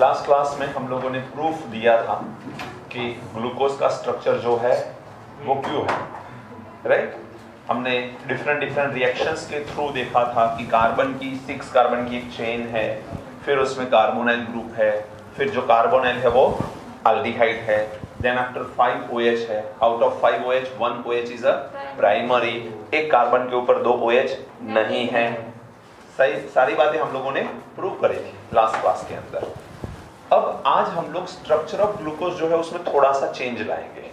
Last class में हम लोगों ने प्रूफ दिया था कि ग्लूकोज का स्ट्रक्चर जो है वो क्यों है, राइट। हमने डिफरेंट रिएक्शंस के थ्रू देखा था कि कार्बन की 6 कार्बन की एक चेन है, फिर उसमें कार्बोनाइल ग्रुप है, फिर जो कार्बोनाइल है वो एल्डिहाइड है, देन आफ्टर 5 OH है, out of 5 OH 1 OH is a primary, एक कार्बन के ऊपर 2 OH नहीं है। सही सारी बातें हम लोगों ने प्रूव करी थी लास्ट क्लास के अंदर। अब आज हम लोग स्ट्रक्चर ऑफ ग्लूकोज जो है उसमें थोड़ा सा चेंज लाएंगे,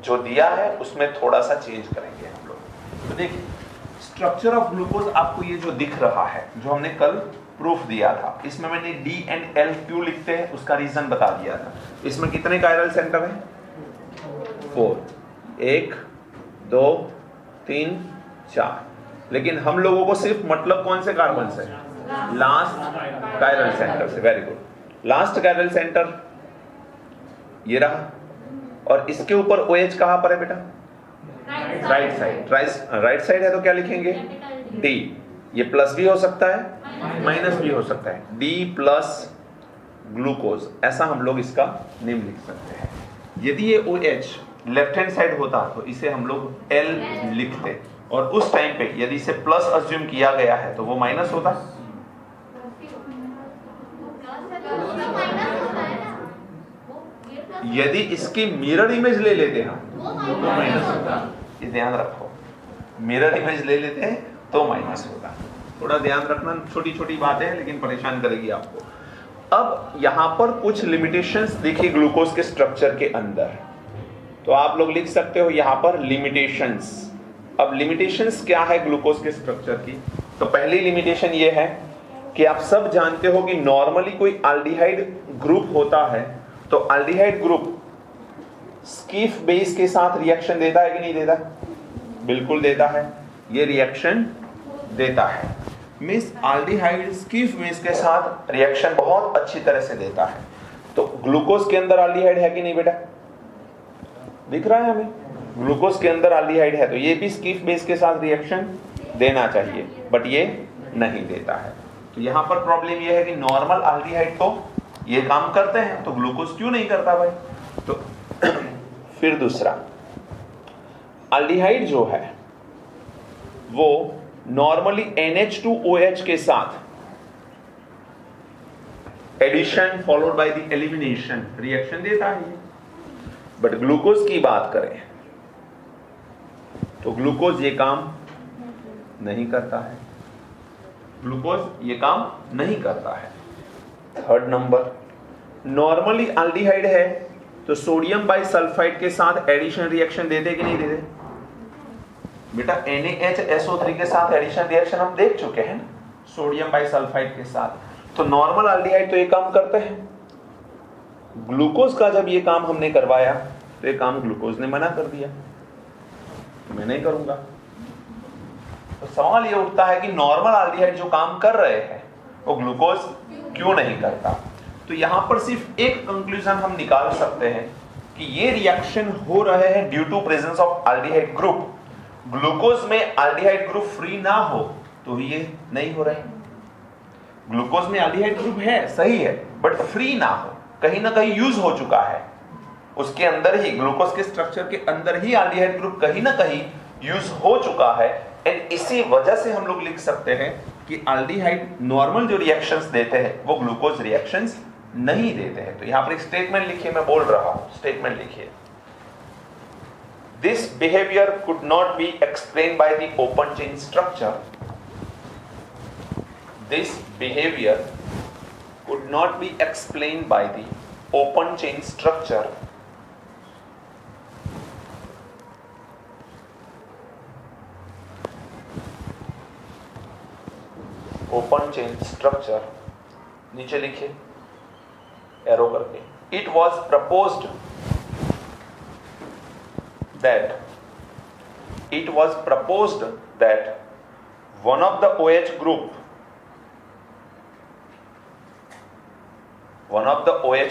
जो दिया है उसमें थोड़ा सा चेंज करेंगे हम लोग। तो देखिए स्ट्रक्चर ऑफ ग्लूकोज आपको ये जो दिख रहा है, जो हमने कल प्रूफ दिया था, इसमें मैंने D and L क्यों लिखते हैं उसका रीजन बता दिया था। इसमें कितने कायरल सेंटर है? 4, 1 2 3 4, लेकिन हम लोगों को सिर्फ मतलब कौन से कार्बन से? लास्ट कायरल सेंटर से। Very good, last chiral centre ये रहा, और इसके ऊपर OH कहां पर है बेटा? Right side. राइट साइड है तो क्या लिखेंगे? D। ये प्लस भी हो सकता है, माइनस भी हो सकता है। D प्लस ग्लूकोज, ऐसा हम लोग इसका नेम लिख सकते हैं। यदि ये OH लेफ्ट हैंड साइड होता तो इसे हम लोग L लिखते, और उस टाइम पे यदि इसे प्लस अज्यूम किया गया है तो वो माइनस होता। यदि इसकी मिरर इमेज ले लेते हैं तो माइनस होता। ये ध्यान रखो, मिरर इमेज ले लेते हैं तो माइनस होता। थोड़ा ध्यान रखना, छोटी छोटी बातें हैं लेकिन परेशान करेगी आपको। अब यहां पर कुछ लिमिटेशंस देखिए ग्लूकोज के स्ट्रक्चर के अंदर, तो आप लोग लिख सकते हो यहां पर लिमिटेशंस। अब लिमिटेशंस क्या है ग्लूकोज के स्ट्रक्चर की? तो पहली लिमिटेशन ये है कि आप सब जानते हो कि नॉर्मली कोई एल्डिहाइड ग्रुप होता है तो एल्डिहाइड ग्रुप स्कीफ बेस के साथ रिएक्शन देता है कि नहीं देता? बिल्कुल देता है, ये रिएक्शन देता है। मींस एल्डिहाइड स्कीफ बेस के साथ रिएक्शन बहुत अच्छी तरह से देता है। तो ग्लूकोज के अंदर एल्डिहाइड है कि नहीं बेटा? दिख रहा है हमें, ग्लूकोज के अंदर एल्डिहाइड है, तो ये भी स्कीफ बेस के साथ रिएक्शन देना चाहिए, बट ये नहीं देता है। तो यहां पर प्रॉब्लम ये है कि नॉर्मल एल्डिहाइड तो ये काम करते हैं, तो ग्लूकोज क्यों नहीं करता भाई? तो फिर दूसरा, एल्डिहाइड जो है वो नॉर्मली NH2OH के साथ addition followed by the elimination reaction देता है, बट ग्लूकोज की बात करें तो ग्लूकोज ये काम नहीं करता है। ग्लूकोज ये काम नहीं करता है। थर्ड नंबर, नॉर्मली एल्डिहाइड है तो सोडियम बाइसल्फाइड के साथ एडिशन रिएक्शन देते कि नहीं देते? बेटा NaHSO3 के साथ एडिशन रिएक्शन हम देख चुके हैं ना, सोडियम बाइसल्फाइड के साथ। तो नॉर्मल एल्डिहाइड तो ये काम करते हैं। ग्लूकोज का जब ये काम हमने करवाया तो ये काम ग्लूकोज ने मना कर दिया, मैं नहीं करूंगा। तो सवाल ये उठता है कि नॉर्मल एल्डिहाइड जो काम कर रहे हैं वो ग्लूकोज क्यों नहीं करता? तो यहां पर सिर्फ एक कंक्लूजन हम निकाल सकते हैं कि ये रिएक्शन हो रहे हैं due to presence of aldehyde group. Glucose में एल्डिहाइड ग्रुप फ्री ना हो तो ये नहीं हो रहे। ग्लूकोज में एल्डिहाइड ग्रुप है, सही है, बट फ्री ना हो, कहीं ना कहीं यूज हो चुका है, उसके अंदर ही ग्लूकोज के स्ट्रक्चर के अंदर ही एल्डिहाइड ग्रुप कहीं ना कहीं यूज हो चुका है। एंड इसी वजह से हम लोग लिख सकते हैं कि एल्डिहाइड नॉर्मल जो रिएक्शंस देते हैं वो ग्लूकोज रिएक्शंस नहीं देते हैं। तो यहां पर एक स्टेटमेंट लिखिए, मैं बोल रहा हूं, स्टेटमेंट लिखिए। This behaviour could not be explain by the open chain structure. This behaviour could not be explained by the open chain structure नीचे लिखिए एरो करके। It was proposed that one of the OH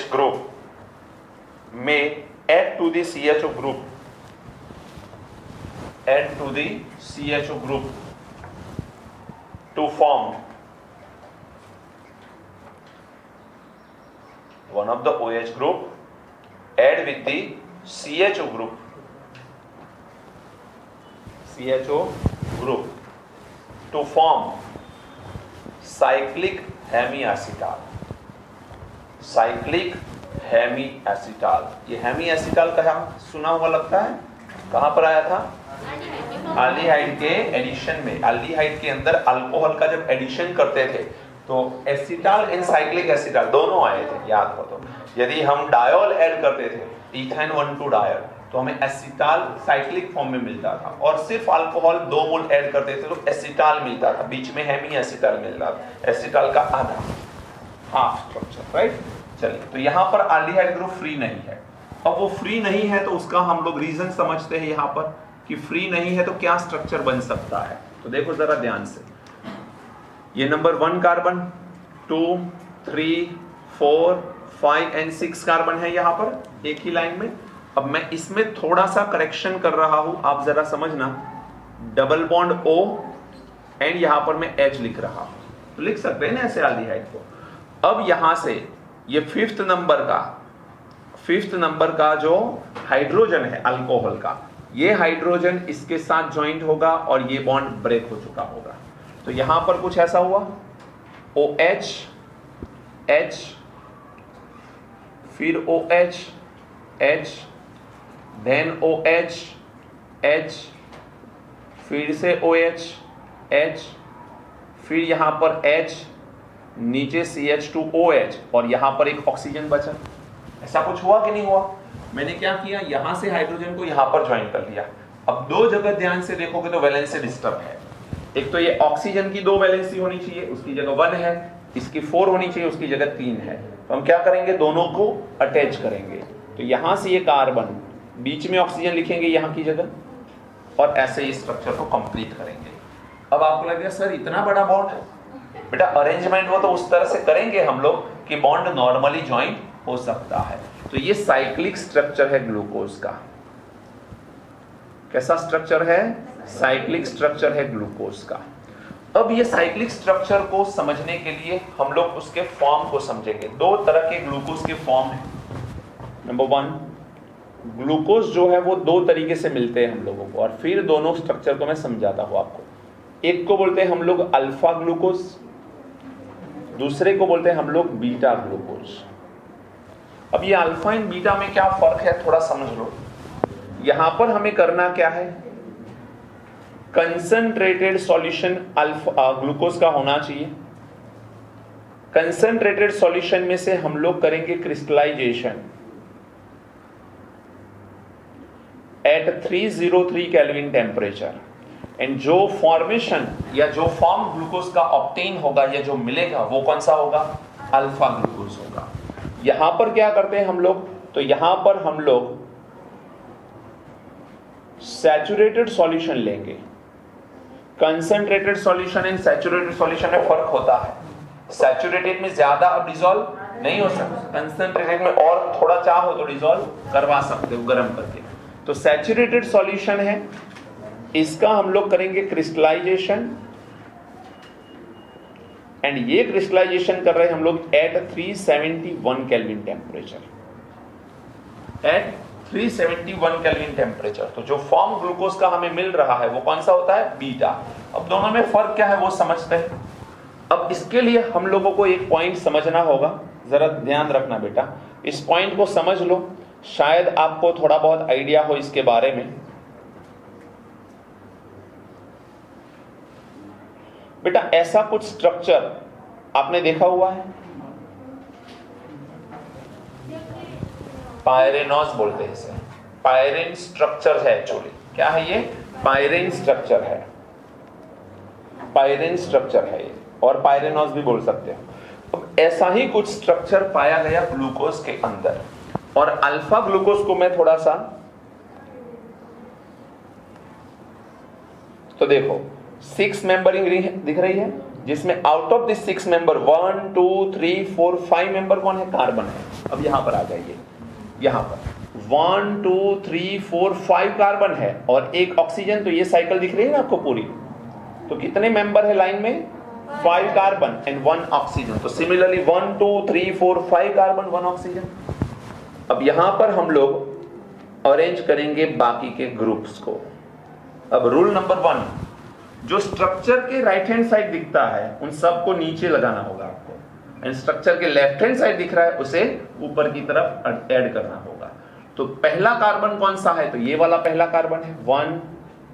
group may add to the CHO group to form one of the OH group add with the CHO group to form cyclic hemiacetal. Cyclic hemiacetal. ये hemiacetal कहाँ सुना हुआ लगता है, कहां पर आया था? एल्डिहाइड के एडिशन में। एल्डिहाइड के अंदर अल्कोहल का जब एडिशन करते थे तो एसिटाल एंड साइक्लिक एसिटाल दोनों आए थे, याद हो तो। यदि हम डायोल ऐड करते थे, इथाइन 1,2 डायल, तो हमें एसिटाल साइक्लिक फॉर्म में मिलता था। और सिर्फ अल्कोहल 2 मोल ऐड करते थे तो एसिटाल मिलता था, बीच में हेमी एसिटाल मिलता था। एसिटाल का आधा, हाफ स्ट्रक्चर, राइट। चलिए, तो यहां पर एल्डिहाइड ग्रुप फ्री नहीं है। अब वो फ्री नहीं है तो उसका हम लोग रीजन समझते हैं यहां पर कि फ्री नहीं है तो क्या स्ट्रक्चर बन सकता है। तो देखो जरा ध्यान से, ये नंबर 1 कार्बन, 2, 3, 4, 5 एंड 6 कार्बन है यहां पर एक ही लाइन में। अब मैं इसमें थोड़ा सा करेक्शन कर रहा हूं, आप जरा समझना। डबल बॉन्ड O एंड यहां पर मैं H लिख रहा हूं, तो लिख सकते हैं ना ऐसे एल्डिहाइड को। अब यहां से ये फिफ्थ नंबर का जो हाइड्रोजन है अल्कोहल का, ये हाइड्रोजन इसके साथ ज्वाइंट होगा और ये बॉन्ड ब्रेक हो चुका होगा। तो यहां पर कुछ ऐसा हुआ, OH H, फिर OH H, then OH H, फिर से OH H, फिर यहां पर H, नीचे CH2OH और यहां पर एक ऑक्सीजन बचा। ऐसा कुछ हुआ कि नहीं हुआ? मैंने क्या किया, यहां से हाइड्रोजन को यहां पर ज्वाइन कर लिया। अब 2 जगह ध्यान से देखोगे तो वैलेंसी डिस्टर्ब है। एक तो ये ऑक्सीजन की 2 वैलेंसी होनी चाहिए, उसकी जगह 1 है। इसकी 4 होनी चाहिए, उसकी जगह 3 है। तो हम क्या करेंगे, दोनों को अटैच करेंगे। तो यहां से ये कार्बन, बीच में ऑक्सीजन लिखेंगे यहां की जगह, और ऐसे ही स्ट्रक्चर को कंप्लीट करेंगे। अब आपको लगेगा सर इतना बड़ा बॉन्ड है। बेटा अरेंजमेंट वो तो उस तरह से करेंगे हम लोग कि बॉन्ड नॉर्मली ज्वाइंट हो सकता है। तो ये साइक्लिक स्ट्रक्चर है ग्लूकोज का। कैसा स्ट्रक्चर है? साइक्लिक स्ट्रक्चर है ग्लूकोज का। अब ये साइक्लिक स्ट्रक्चर को समझने के लिए हम लोग उसके फॉर्म को समझेंगे। 2 तरह के ग्लूकोज के फॉर्म है। नंबर 1, ग्लूकोज जो है वो 2 तरीके से मिलते हैं हम लोगों को, और फिर दोनों स्ट्रक्चर को मैं समझाता हूं आपको। एक को बोलते हैं हम लोग अल्फा ग्लूकोज, दूसरे को बोलते हैं हम लोग बीटा ग्लूकोज। अब ये अल्फा एंड बीटा में क्या फर्क है थोड़ा समझ लो। यहां पर हमें करना क्या है, कंसंट्रेटेड सॉल्यूशन अल्फा ग्लूकोज का होना चाहिए। कंसंट्रेटेड सॉल्यूशन में से हम लोग करेंगे crystallisation at 303 kelvin temperature, and जो फॉर्मेशन या जो फॉर्म ग्लूकोज का ऑब्टेन होगा या जो मिलेगा वो कौन सा होगा? अल्फा ग्लूकोज होगा। यहां पर क्या करते हैं हम लोग, तो यहां पर हम लोग सैचुरेटेड सॉल्यूशन लेंगे। Concentrated solution and saturated solution में फर्क होता है। सैचुरेटेड में ज्यादा अब डिसॉल्व नहीं हो सकता, कंसंट्रेटेड में और थोड़ा चाहो तो डिसॉल्व करवा सकते हो गर्म करके। तो सैचुरेटेड सॉल्यूशन है, इसका हम लोग करेंगे क्रिस्टलाइजेशन, एंड ये क्रिस्टलाइजेशन कर रहे हैं हम लोग at 371 kelvin temperature. At 371 kelvin temperature. तो जो फॉर्म ग्लूकोज का हमें मिल रहा है वो कौन सा होता है? बीटा। अब दोनों में फर्क क्या है वो समझते हैं। अब इसके लिए हम लोगों को एक पॉइंट समझना होगा, जरा ध्यान रखना बेटा, इस पॉइंट को समझ लो, शायद आपको थोड़ा बहुत आइडिया हो इसके बारे में। बेटा ऐसा कुछ स्ट्रक्चर आपने देखा हुआ है? पायरेनॉस बोलते हैं इसे, पायरेन स्ट्रक्चर है एक्चुअली। क्या है ये? पायरेन स्ट्रक्चर है, पायरेन स्ट्रक्चर है ये, और पायरेनॉस भी बोल सकते हैं। अब ऐसा ही कुछ स्ट्रक्चर पाया गया ग्लूकोज के अंदर, और अल्फा ग्लूकोज को मैं थोड़ा सा, तो देखो 6 मेंबरिंग रिंग दिख रही है, जिसमें out of this 6 member 1 2 3 4 5 member कौन है? कार्बन है। अब यहां पर आ जाइए, यहां पर 1 2 3 4 5 कार्बन है और एक ऑक्सीजन। तो ये साइकिल दिख रही है ना आपको पूरी? तो कितने मेंबर है लाइन में? 5 कार्बन एंड 1 ऑक्सीजन। तो सिमिलरली 1 2 3 4 5 कार्बन 1 ऑक्सीजन। अब यहां पर हम लोग अरेंज करेंगे बाकी के ग्रुप्स को। अब रूल नंबर 1, जो स्ट्रक्चर के राइट हैंड साइड दिखता है उन सबको नीचे लगाना होगा आपको, एंड स्ट्रक्चर के लेफ्ट हैंड साइड दिख रहा है उसे ऊपर की तरफ ऐड करना होगा। तो पहला कार्बन कौन सा है? तो ये वाला पहला कार्बन है। 1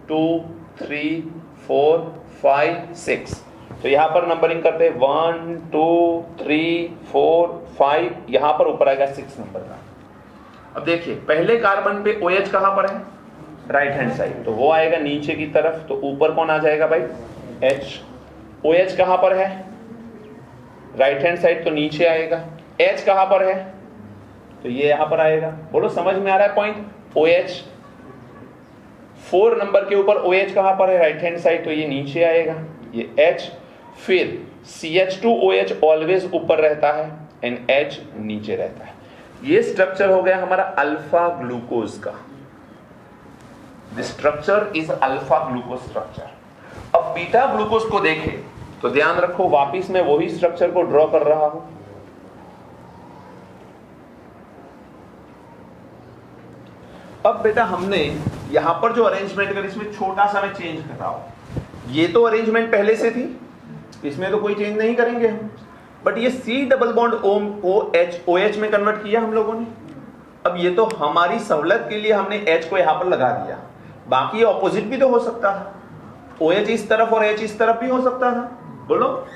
2 3 4 5 6। तो यहां पर नंबरिंग करते हैं 1 2 3 4 5, यहां पर ऊपर आएगा 6 नंबर का। अब देखिए पहले कार्बन पे OH कहां पर है? राइट हैंड साइड, तो वो आएगा नीचे की तरफ। तो ऊपर कौन आ जाएगा भाई? H। OH कहां पर है? राइट हैंड साइड, तो नीचे आएगा। H कहां पर है? तो ये यहां पर आएगा। बोलो समझ में आ रहा है पॉइंट? OH 4 नंबर के ऊपर OH कहां पर है? राइट हैंड साइड, तो ये नीचे आएगा, ये H। फिर CH2OH ऑलवेज ऊपर रहता है एंड H नीचे रहता है। ये स्ट्रक्चर हो गया हमारा अल्फा ग्लूकोज का। The structure is alpha glucose structure. अब बीटा ग्लूकोज को देखें तो ध्यान रखो, वापिस मैं वही स्ट्रक्चर को ड्रॉ कर रहा हूं। अब बेटा हमने यहां पर जो अरेंजमेंट करी इसमें छोटा सा मैं चेंज कर रहा हूं। ये तो अरेंजमेंट पहले से थी, इसमें तो कोई चेंज नहीं करेंगे हम, बट ये C डबल बॉन्ड OH में कन्वर्ट किया हम लोगों ने। अब ये तो हमारी सहूलत के लिए हमने H को यहां पर लगा दिया, बाकी ऑपोजिट भी तो हो सकता था। OH इस तरफ और H इस तरफ भी हो सकता था। बोलो,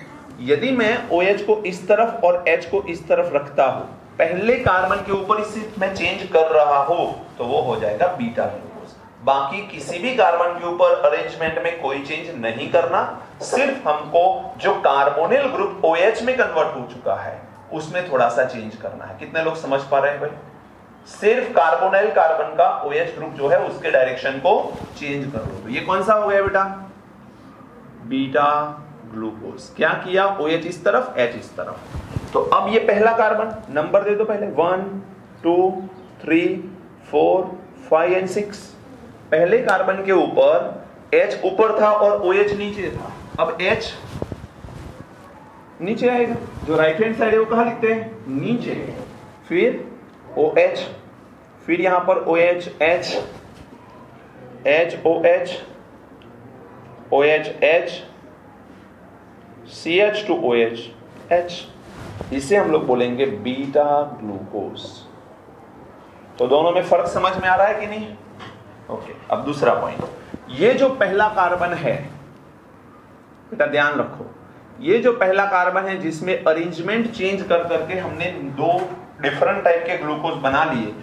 यदि मैं OH को इस तरफ और H को इस तरफ रखता हूं, पहले कार्बन के ऊपर इसे मैं चेंज कर रहा हूं, तो वो हो जाएगा बीटा ग्लूकोज। बाकी किसी भी कार्बन के ऊपर अरेंजमेंट में कोई चेंज नहीं करना, सिर्फ हमको जो कार्बोनिल ग्रुप OH में कन्वर्ट हो चुका है उसमें थोड़ा सा चेंज करना है। कितने लोग समझ पा रहे हैं भाई? सिर्फ कार्बोनिल कार्बन का OH ग्रुप जो है उसके डायरेक्शन को चेंज कर लो। तो ये कौन सा हो गया बेटा? Beta glucose. क्या किया? OH इस तरफ, H इस तरफ। तो अब ये पहला कार्बन, नंबर दे दो पहले, 1 2 3 4 5 एंड 6। पहले कार्बन के ऊपर H ऊपर था और OH नीचे था। अब H नीचे आएगा, जो राइट हैंड साइड है वो कहां लिखते हैं? नीचे। फिर OH, फिर यहां पर OH H H OH OH H CH2OH H। इसे हम लोग बोलेंगे बीटा ग्लूकोज। तो दोनों में फर्क समझ में आ रहा है कि नहीं? ओके। अब दूसरा पॉइंट, ये जो पहला कार्बन है बेटा ध्यान रखो, ये जो पहला कार्बन है जिसमें अरेंजमेंट चेंज कर करके हमने 2 डिफरेंट टाइप के ग्लूकोज बना लिए,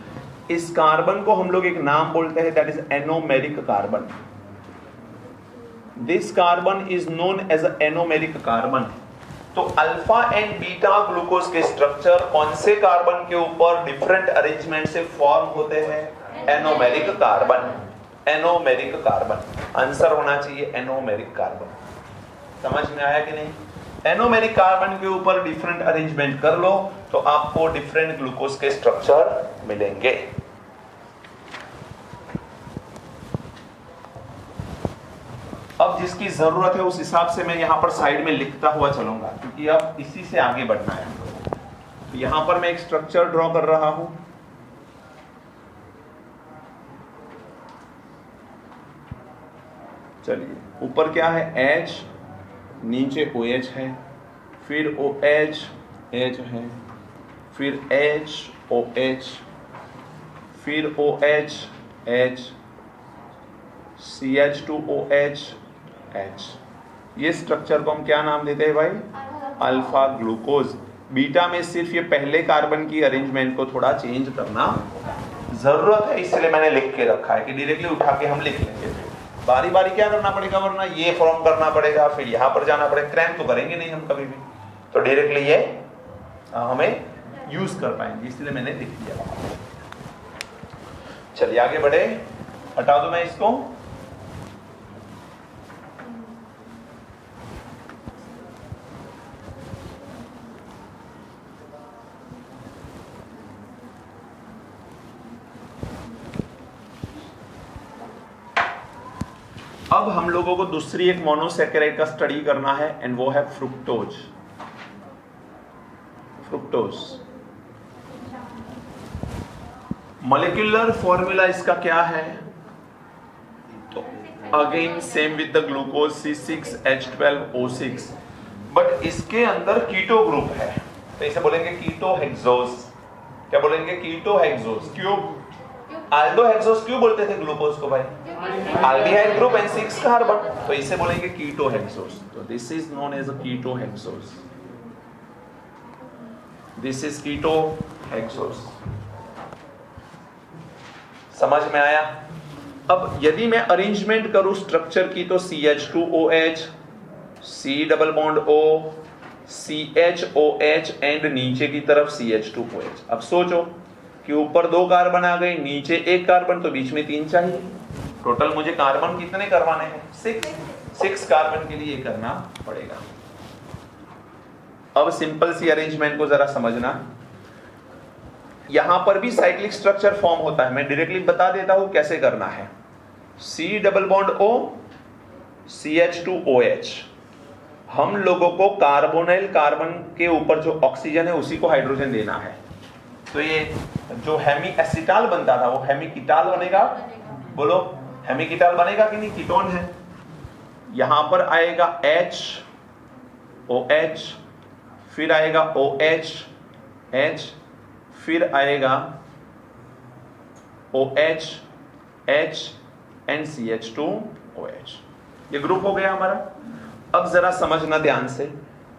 इस कार्बन को हम लोग एक नाम बोलते हैं, that is anomeric carbon. This carbon is known as anomeric carbon. तो अल्फा एंड बीटा ग्लूकोज के स्ट्रक्चर कौन से कार्बन के ऊपर डिफरेंट अरेंजमेंट से फॉर्म होते हैं? Anomeric carbon. Anomeric carbon answer होना चाहिए, एनोमेरिक कार्बन। समझ में आया कि नहीं? एनोमेरिक कार्बन के ऊपर डिफरेंट अरेंजमेंट कर लो तो आपको डिफरेंट ग्लूकोज के स्ट्रक्चर मिलेंगे। अब जिसकी जरूरत है उस हिसाब से मैं यहां पर साइड में लिखता हुआ चलूंगा, क्योंकि अब इसी से आगे बढ़ना है। तो यहां पर मैं एक स्ट्रक्चर ड्रॉ कर रहा हूं। चलिए, ऊपर क्या है? H, नीचे OH है, फिर OH H है, फिर H OH, फिर OH H, CH2OH H। ये स्ट्रक्चर को हम क्या नाम देते हैं भाई? Alpha glucose. बीटा में सिर्फ ये पहले कार्बन की अरेंजमेंट को थोड़ा चेंज करना जरूरत है, इसलिए मैंने लिख के रखा है कि डायरेक्टली उठा के हम लिख लेंगे। बारी बारी क्या करना पड़ेगा, वरना ये फॉर्म करना पड़ेगा, फिर यहां पर जाना पड़ेगा, क्रैम तो करेंगे नहीं हम कभी भी। तो डायरेक्टली ये हमें यूज कर पाएंगे, इसलिए मैंने लिख दिया। चलिए आगे बढ़े, हटा दो मैं इसको। अब हम लोगों को दूसरी एक मोनोसैकेराइड का स्टडी करना है एंड वो है फ्रुक्टोज। फ्रुक्टोज मॉलिक्यूलर फॉर्मूला इसका क्या है? तो again same with the glucose C6H12O6, but इसके अंदर कीटो ग्रुप है, तो इसे बोलेंगे कीटो हेक्सोज। क्या बोलेंगे? Keto hexose. क्यों? आल्डो हेक्सोज क्यों बोलते थे ग्लूकोज को भाई? aldehyde ग्रुप एंड 6 कार्बन, तो इसे बोलेंगे कीटो हेक्सोज। तो this is known as a keto hexose. This is keto hexose. समझ में आया? अब यदि मैं अरेंजमेंट करूं स्ट्रक्चर की, तो CH2OH, C double bond O, CHOH and नीचे की तरफ CH2OH। अब सोचो कि ऊपर 2 कार्बन आ गए, नीचे 1 कार्बन, तो बीच में 3 चाहिए। टोटल मुझे कार्बन कितने करवाने हैं? 6 कार्बन के लिए करना पड़ेगा। अब सिंपल सी अरेंजमेंट को जरा समझना। यहां पर भी साइक्लिक स्ट्रक्चर फॉर्म होता है, मैं डायरेक्टली बता देता हूं कैसे करना है। C double bond O, CH2OH। हम लोगों को कार्बोनाइल कार्बन के ऊपर जो ऑक्सीजन है उसी को हाइड्रोजन देना है। तो ये जो हेमी एसिटाल बनता था वो हेमिकीटाल बनेगा। बोलो, हेमिकीटाल बनेगा कि नहीं? कीटोन है। यहां पर आएगा OH, फिर आएगा OH, फिर आएगा OH, H एंड CH2OH। ये ग्रुप हो गया हमारा। अब जरा समझना ध्यान से,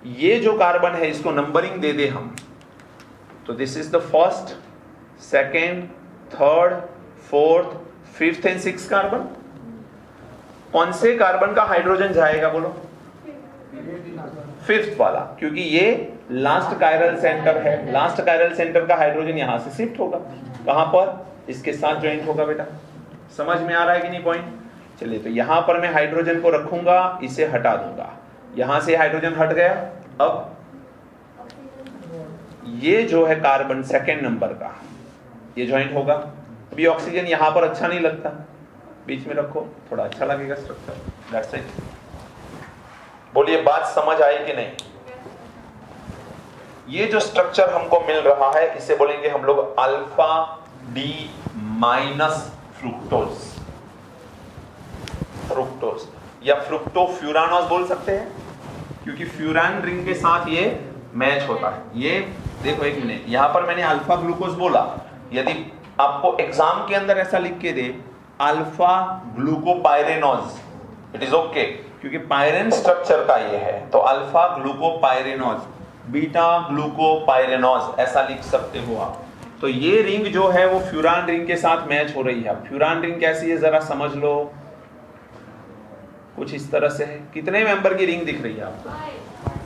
ये जो कार्बन है इसको नंबरिंग दे दे हम, तो this is the first, second, third, fourth, fifth and 6 carbon. कौन से कार्बन का हाइड्रोजन जाएगा? बोलो, 5th वाला, क्योंकि ये लास्ट कायरल सेंटर है। लास्ट कायरल सेंटर का हाइड्रोजन यहां से शिफ्ट होगा। कहां पर? इसके साथ ज्वाइंट होगा। बेटा समझ में आ रहा है कि नहीं पॉइंट? चलिए, तो यहां पर मैं हाइड्रोजन को रखूंगा, इसे हटा दूंगा। यहां से हाइड्रोजन हट गया। अब ये जो है कार्बन सेकेंड नंबर का, ये ज्वाइंट होगा। अभी ऑक्सीजन यहां पर अच्छा नहीं लगता, बीच में रखो, थोड़ा अच्छा लगेगा स्ट्रक्चर। That's it. बोलिए, बात समझ आई कि नहीं? ये जो स्ट्रक्चर हमको मिल रहा है इसे बोलेंगे हम लोग alpha D minus fructose. Fructose या फ्रुक्टोफ्यूरानोज बोल सकते हैं, क्योंकि फ्यूरान रिंग के साथ ये मैच होता है। ये देखो, एक मिनट, यहां पर मैंने अल्फा ग्लूकोज बोला। यदि आपको एग्जाम के अंदर ऐसा लिख के दे alpha glucopyranose, it is okay, क्योंकि पायरेन स्ट्रक्चर का ये है, तो अल्फा ग्लूकोपाइरेनोज, बीटा ग्लूकोपाइरेनोज ऐसा लिख सकते हो आप। तो ये रिंग जो है वो फ्यूरान रिंग के साथ मैच हो रही है। फ्यूरान रिंग कैसी है जरा समझ लो, कुछ इस तरह से है। कितने मेंबर की रिंग दिख रही है आपको?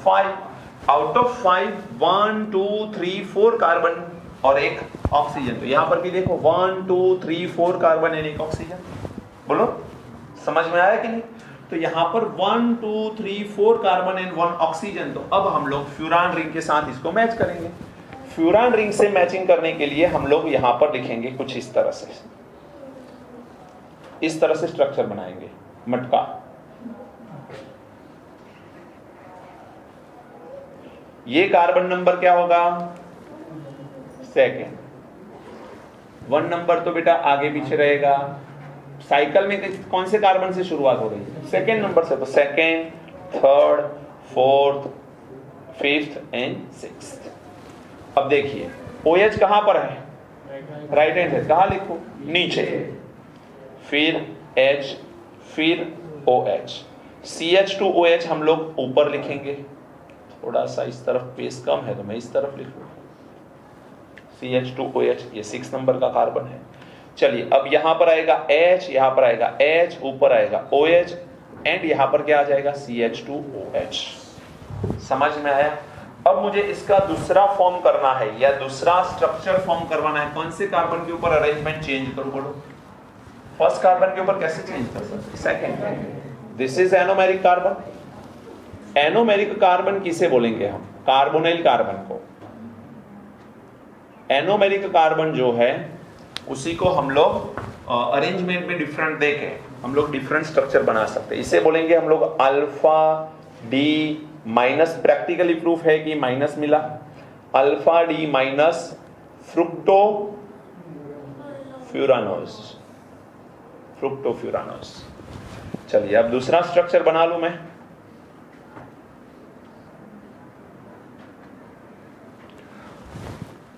5। आउट ऑफ 5 1 2 3 4 कार्बन और एक ऑक्सीजन। तो यहां पर भी देखो 1 2 3 4 कार्बन एंड एक ऑक्सीजन। बोलो, समझ में आया कि नहीं? तो यहां पर 1 2 3 4 कार्बन एंड 1 ऑक्सीजन। तो अब हम लोग फ्यूरान रिंग के साथ इसको मैच करेंगे। फ्यूरान रिंग से मैचिंग करने के लिए हम लोग यहां पर लिखेंगे कुछ इस तरह से, इस तरह से स्ट्रक्चर बनाएंगे, मटका। ये कार्बन नंबर क्या होगा? सेकेंड। 1 नंबर तो बेटा आगे पीछे रहेगा। साइकिल में कौन से कार्बन से शुरुआत हो रही है? सेकेंड नंबर से। तो second, third, fourth, fifth and 6th। अब देखिए OH कहां पर है? Right hand side. कहां लिखो? नीचे। फिर H, फिर OH। CH2OH हम लोग ऊपर लिखेंगे। थोड़ा सा इस तरफ पेस कम है तो मैं इस तरफ लिख लूं। CH2OH, ये 6 नंबर का कार्बन है। चलिए, अब यहां पर आएगा H, यहां पर आएगा H, ऊपर आएगा OH एंड यहां पर क्या आ जाएगा? CH2OH। समझ में आया? अब मुझे इसका दूसरा फॉर्म करना है या दूसरा स्ट्रक्चर फॉर्म करवाना है। कौन से कार्बन के ऊपर अरेंजमेंट चेंज करूं? बोलो, फर्स्ट कार्बन के ऊपर कैसे चेंज कर सकते? Second. This is anomeric carbon. Anomeric carbon किसे बोलेंगे हम? कार्बोनाइल कार्बन को। एनोमेरिक कार्बन जो है उसी को हम लोग अरेंजमेंट में डिफरेंट देखें हम लोग डिफरेंट स्ट्रक्चर बना सकते हैं। इसे बोलेंगे हम लोग alpha D minus, practically proof है कि माइनस मिला, अल्फा डी माइनस फ्रुक्टोफ्यूरानोज। चलिए अब दूसरा स्ट्रक्चर बना लूं मैं।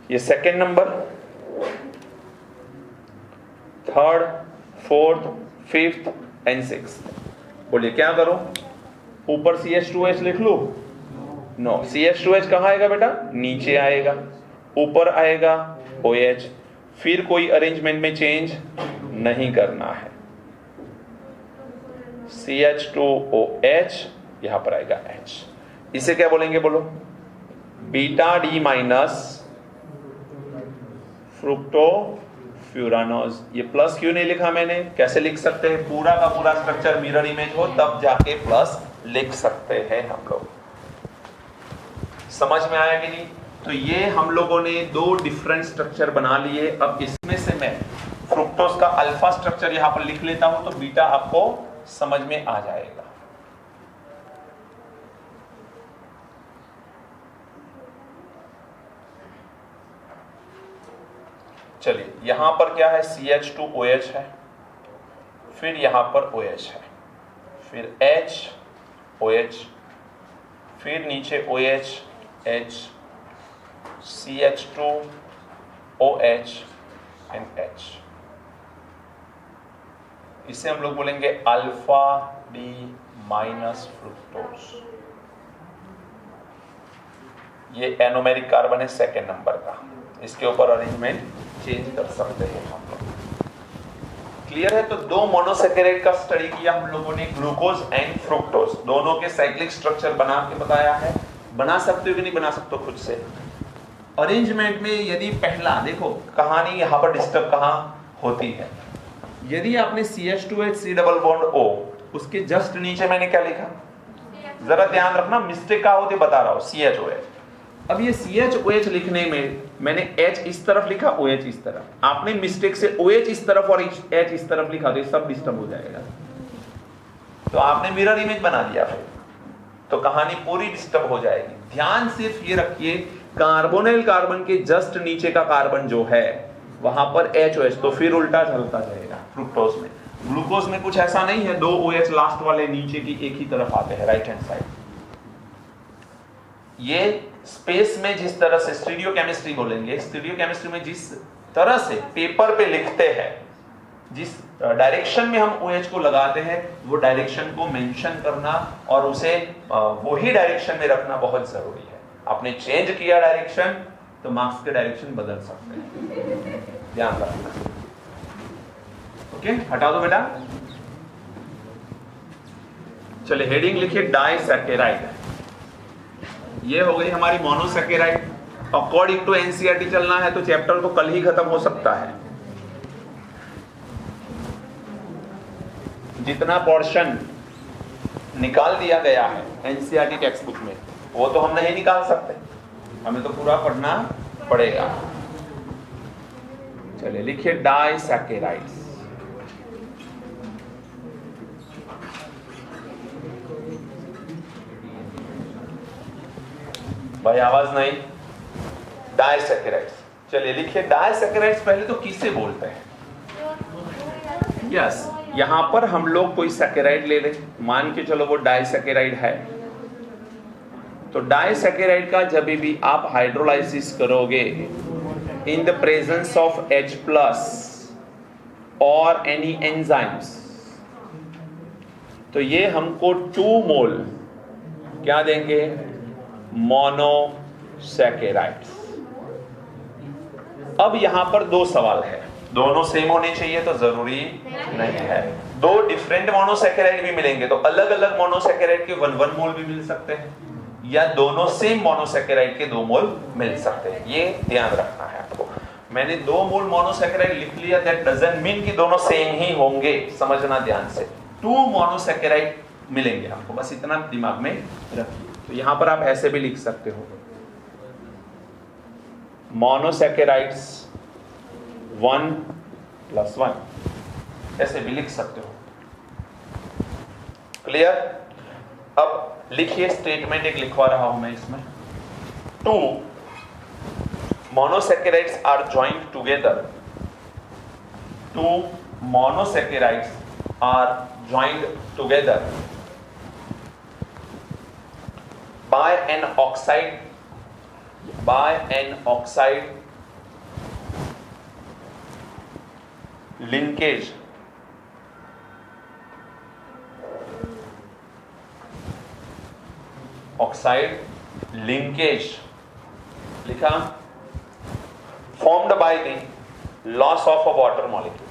ये second number, third, fourth, fifth and sixth. बोलिए क्या करो, ऊपर CH2H लिख लूं? नो, CH2H कहां आएगा बेटा? नीचे आएगा। ऊपर आएगा OH। फिर कोई अरेंजमेंट में चेंज नहीं करना है। CH2OH यहां पर आएगा H। इसे क्या बोलेंगे बोलो? Beta D minus fructofuranose. ये प्लस क्यों नहीं लिखा मैंने? कैसे लिख सकते हैं? पूरा का पूरा स्ट्रक्चर मिरर इमेज हो तब जाके प्लस लिख सकते हैं हम लोग। समझ में आया कि नहीं? तो ये हम लोगों ने दो डिफरेंट स्ट्रक्चर बना लिए। अब इसमें से मैं फ्रुक्टोज का अल्फा स्ट्रक्चर यहां पर लिख लेता हूं तो बीटा आपको समझ में आ जाएगा। चलिए यहां पर क्या है? CH2OH है, फिर यहां पर OH है, फिर HOH, फिर नीचे OH H, CH2OH and H। इसे हम लोग बोलेंगे अल्फा डी माइनस फ्रुक्टोज। ये एनोमेरिक कार्बन है सेकेंड नंबर का। इसके ऊपर अरेंजमेंट चेंज कर सकते हैं हम लोग। क्लियर है? तो दो मोनोसैकेराइड का स्टडी किया हम लोगों ने, ग्लूकोज एंड फ्रुक्टोज। दोनों के साइक्लिक स्ट्रक्चर बना के बताया है। बना सकते हो कि नहीं बना सकते हो खुद से? अरेंजमेंट में यदि पहला देखो, कहानी यहां पर डिस्टर्ब कहां होती है? यदि आपने CH2H C double bond O, उसके जस्ट नीचे मैंने क्या लिखा? जरा ध्यान रखना, मिस्टेक का होती बता रहा हूं, CHOH। अब ये CHOH लिखने में मैंने H इस तरफ लिखा, OH इस तरफ। आपने मिस्टेक से OH इस तरफ और H इस तरफ लिखा तो ये सब डिस्टर्ब हो जाएगा। तो आपने मिरर इमेज बना दिया फिर तो कहानी पूरी डिस्टर्ब हो जाएगी। ध्यान सिर्फ ये रखिए, कार्बोनिल कार्बन के जस्ट नीचे का कार्बन जो है वहां पर HOH, तो फिर उल्टा चलता जाएगा फ्रुक्टोज में। ग्लूकोज में कुछ ऐसा नहीं है, दो OH लास्ट वाले नीचे की एक ही तरफ आते हैं, राइट हैंड साइड। ये स्पेस में जिस तरह से स्टीरियो केमिस्ट्री बोलेंगे, स्टीरियो केमिस्ट्री में जिस तरह से पेपर पे लिखते हैं, जिस डायरेक्शन में हम OH को लगाते हैं, वो डायरेक्शन को मेंशन करना और उसे वही डायरेक्शन में रखना बहुत जरूरी है। आपने चेंज किया डायरेक्शन तो मार्क्स के डायरेक्शन बदल सकते हैं, ध्यान रखना। ओके, हटा दो बेटा। चलिए हेडिंग लिखिए डाइसैकेराइड। ये हो गई हमारी मोनोसैकेराइड। अकॉर्डिंग टू एनसीईआरटी चलना है तो चैप्टर तो कल ही खत्म हो सकता है। जितना पोर्शन निकाल दिया गया है एनसीईआरटी टेक्स्ट बुक में वो तो हम नहीं निकाल सकते, हमें तो पूरा पढ़ना पड़ेगा। चलिए लिखिए डाइसैकेराइड्स। भाई आवाज नहीं। डाइसैकेराइड्स, चलिए लिखिए डाइसैकेराइड्स। पहले तो किसे बोलते हैं? यस, यहां पर हम लोग कोई सैकेराइड ले लें, मान के चलो वो डाइसैकेराइड है। तो डाइसैकेराइड का जब भी आप हाइड्रोलाइसिस करोगे in the presence of H+ और एनी एंजाइम्स, तो ये हमको 2 मोल क्या देंगे? मोनोसैकेराइड्स। अब यहां पर दो सवाल है, दोनों सेम होने चाहिए तो जरूरी नहीं है। दो डिफरेंट मोनोसैकेराइड भी मिलेंगे तो अलग अलग मोनोसैकेराइड के 1 मोल भी मिल सकते हैं, या दोनों सेम मोनोसैकेराइड के 2 मोल मिल सकते हैं। ये ध्यान रखना है आपको। मैंने 2 मोल मोनोसैकेराइड लिख लिया, दैट डजंट मीन कि दोनों सेम ही होंगे। समझना ध्यान से, 2 मोनोसैकेराइड मिलेंगे आपको, बस इतना दिमाग में रखिए। तो यहां पर आप ऐसे भी लिख सकते हो, मोनोसैकेराइड्स 1+1, ऐसे भी लिख सकते हो। क्लियर? अब लिखिए, स्टेटमेंट एक लिखवा रहा हूं मैं इसमें। 2 monosaccharides are joined together. 2 monosaccharides are joined together by an oxide linkage. Oxide linkage लिखा, formed by the loss of a water molecule.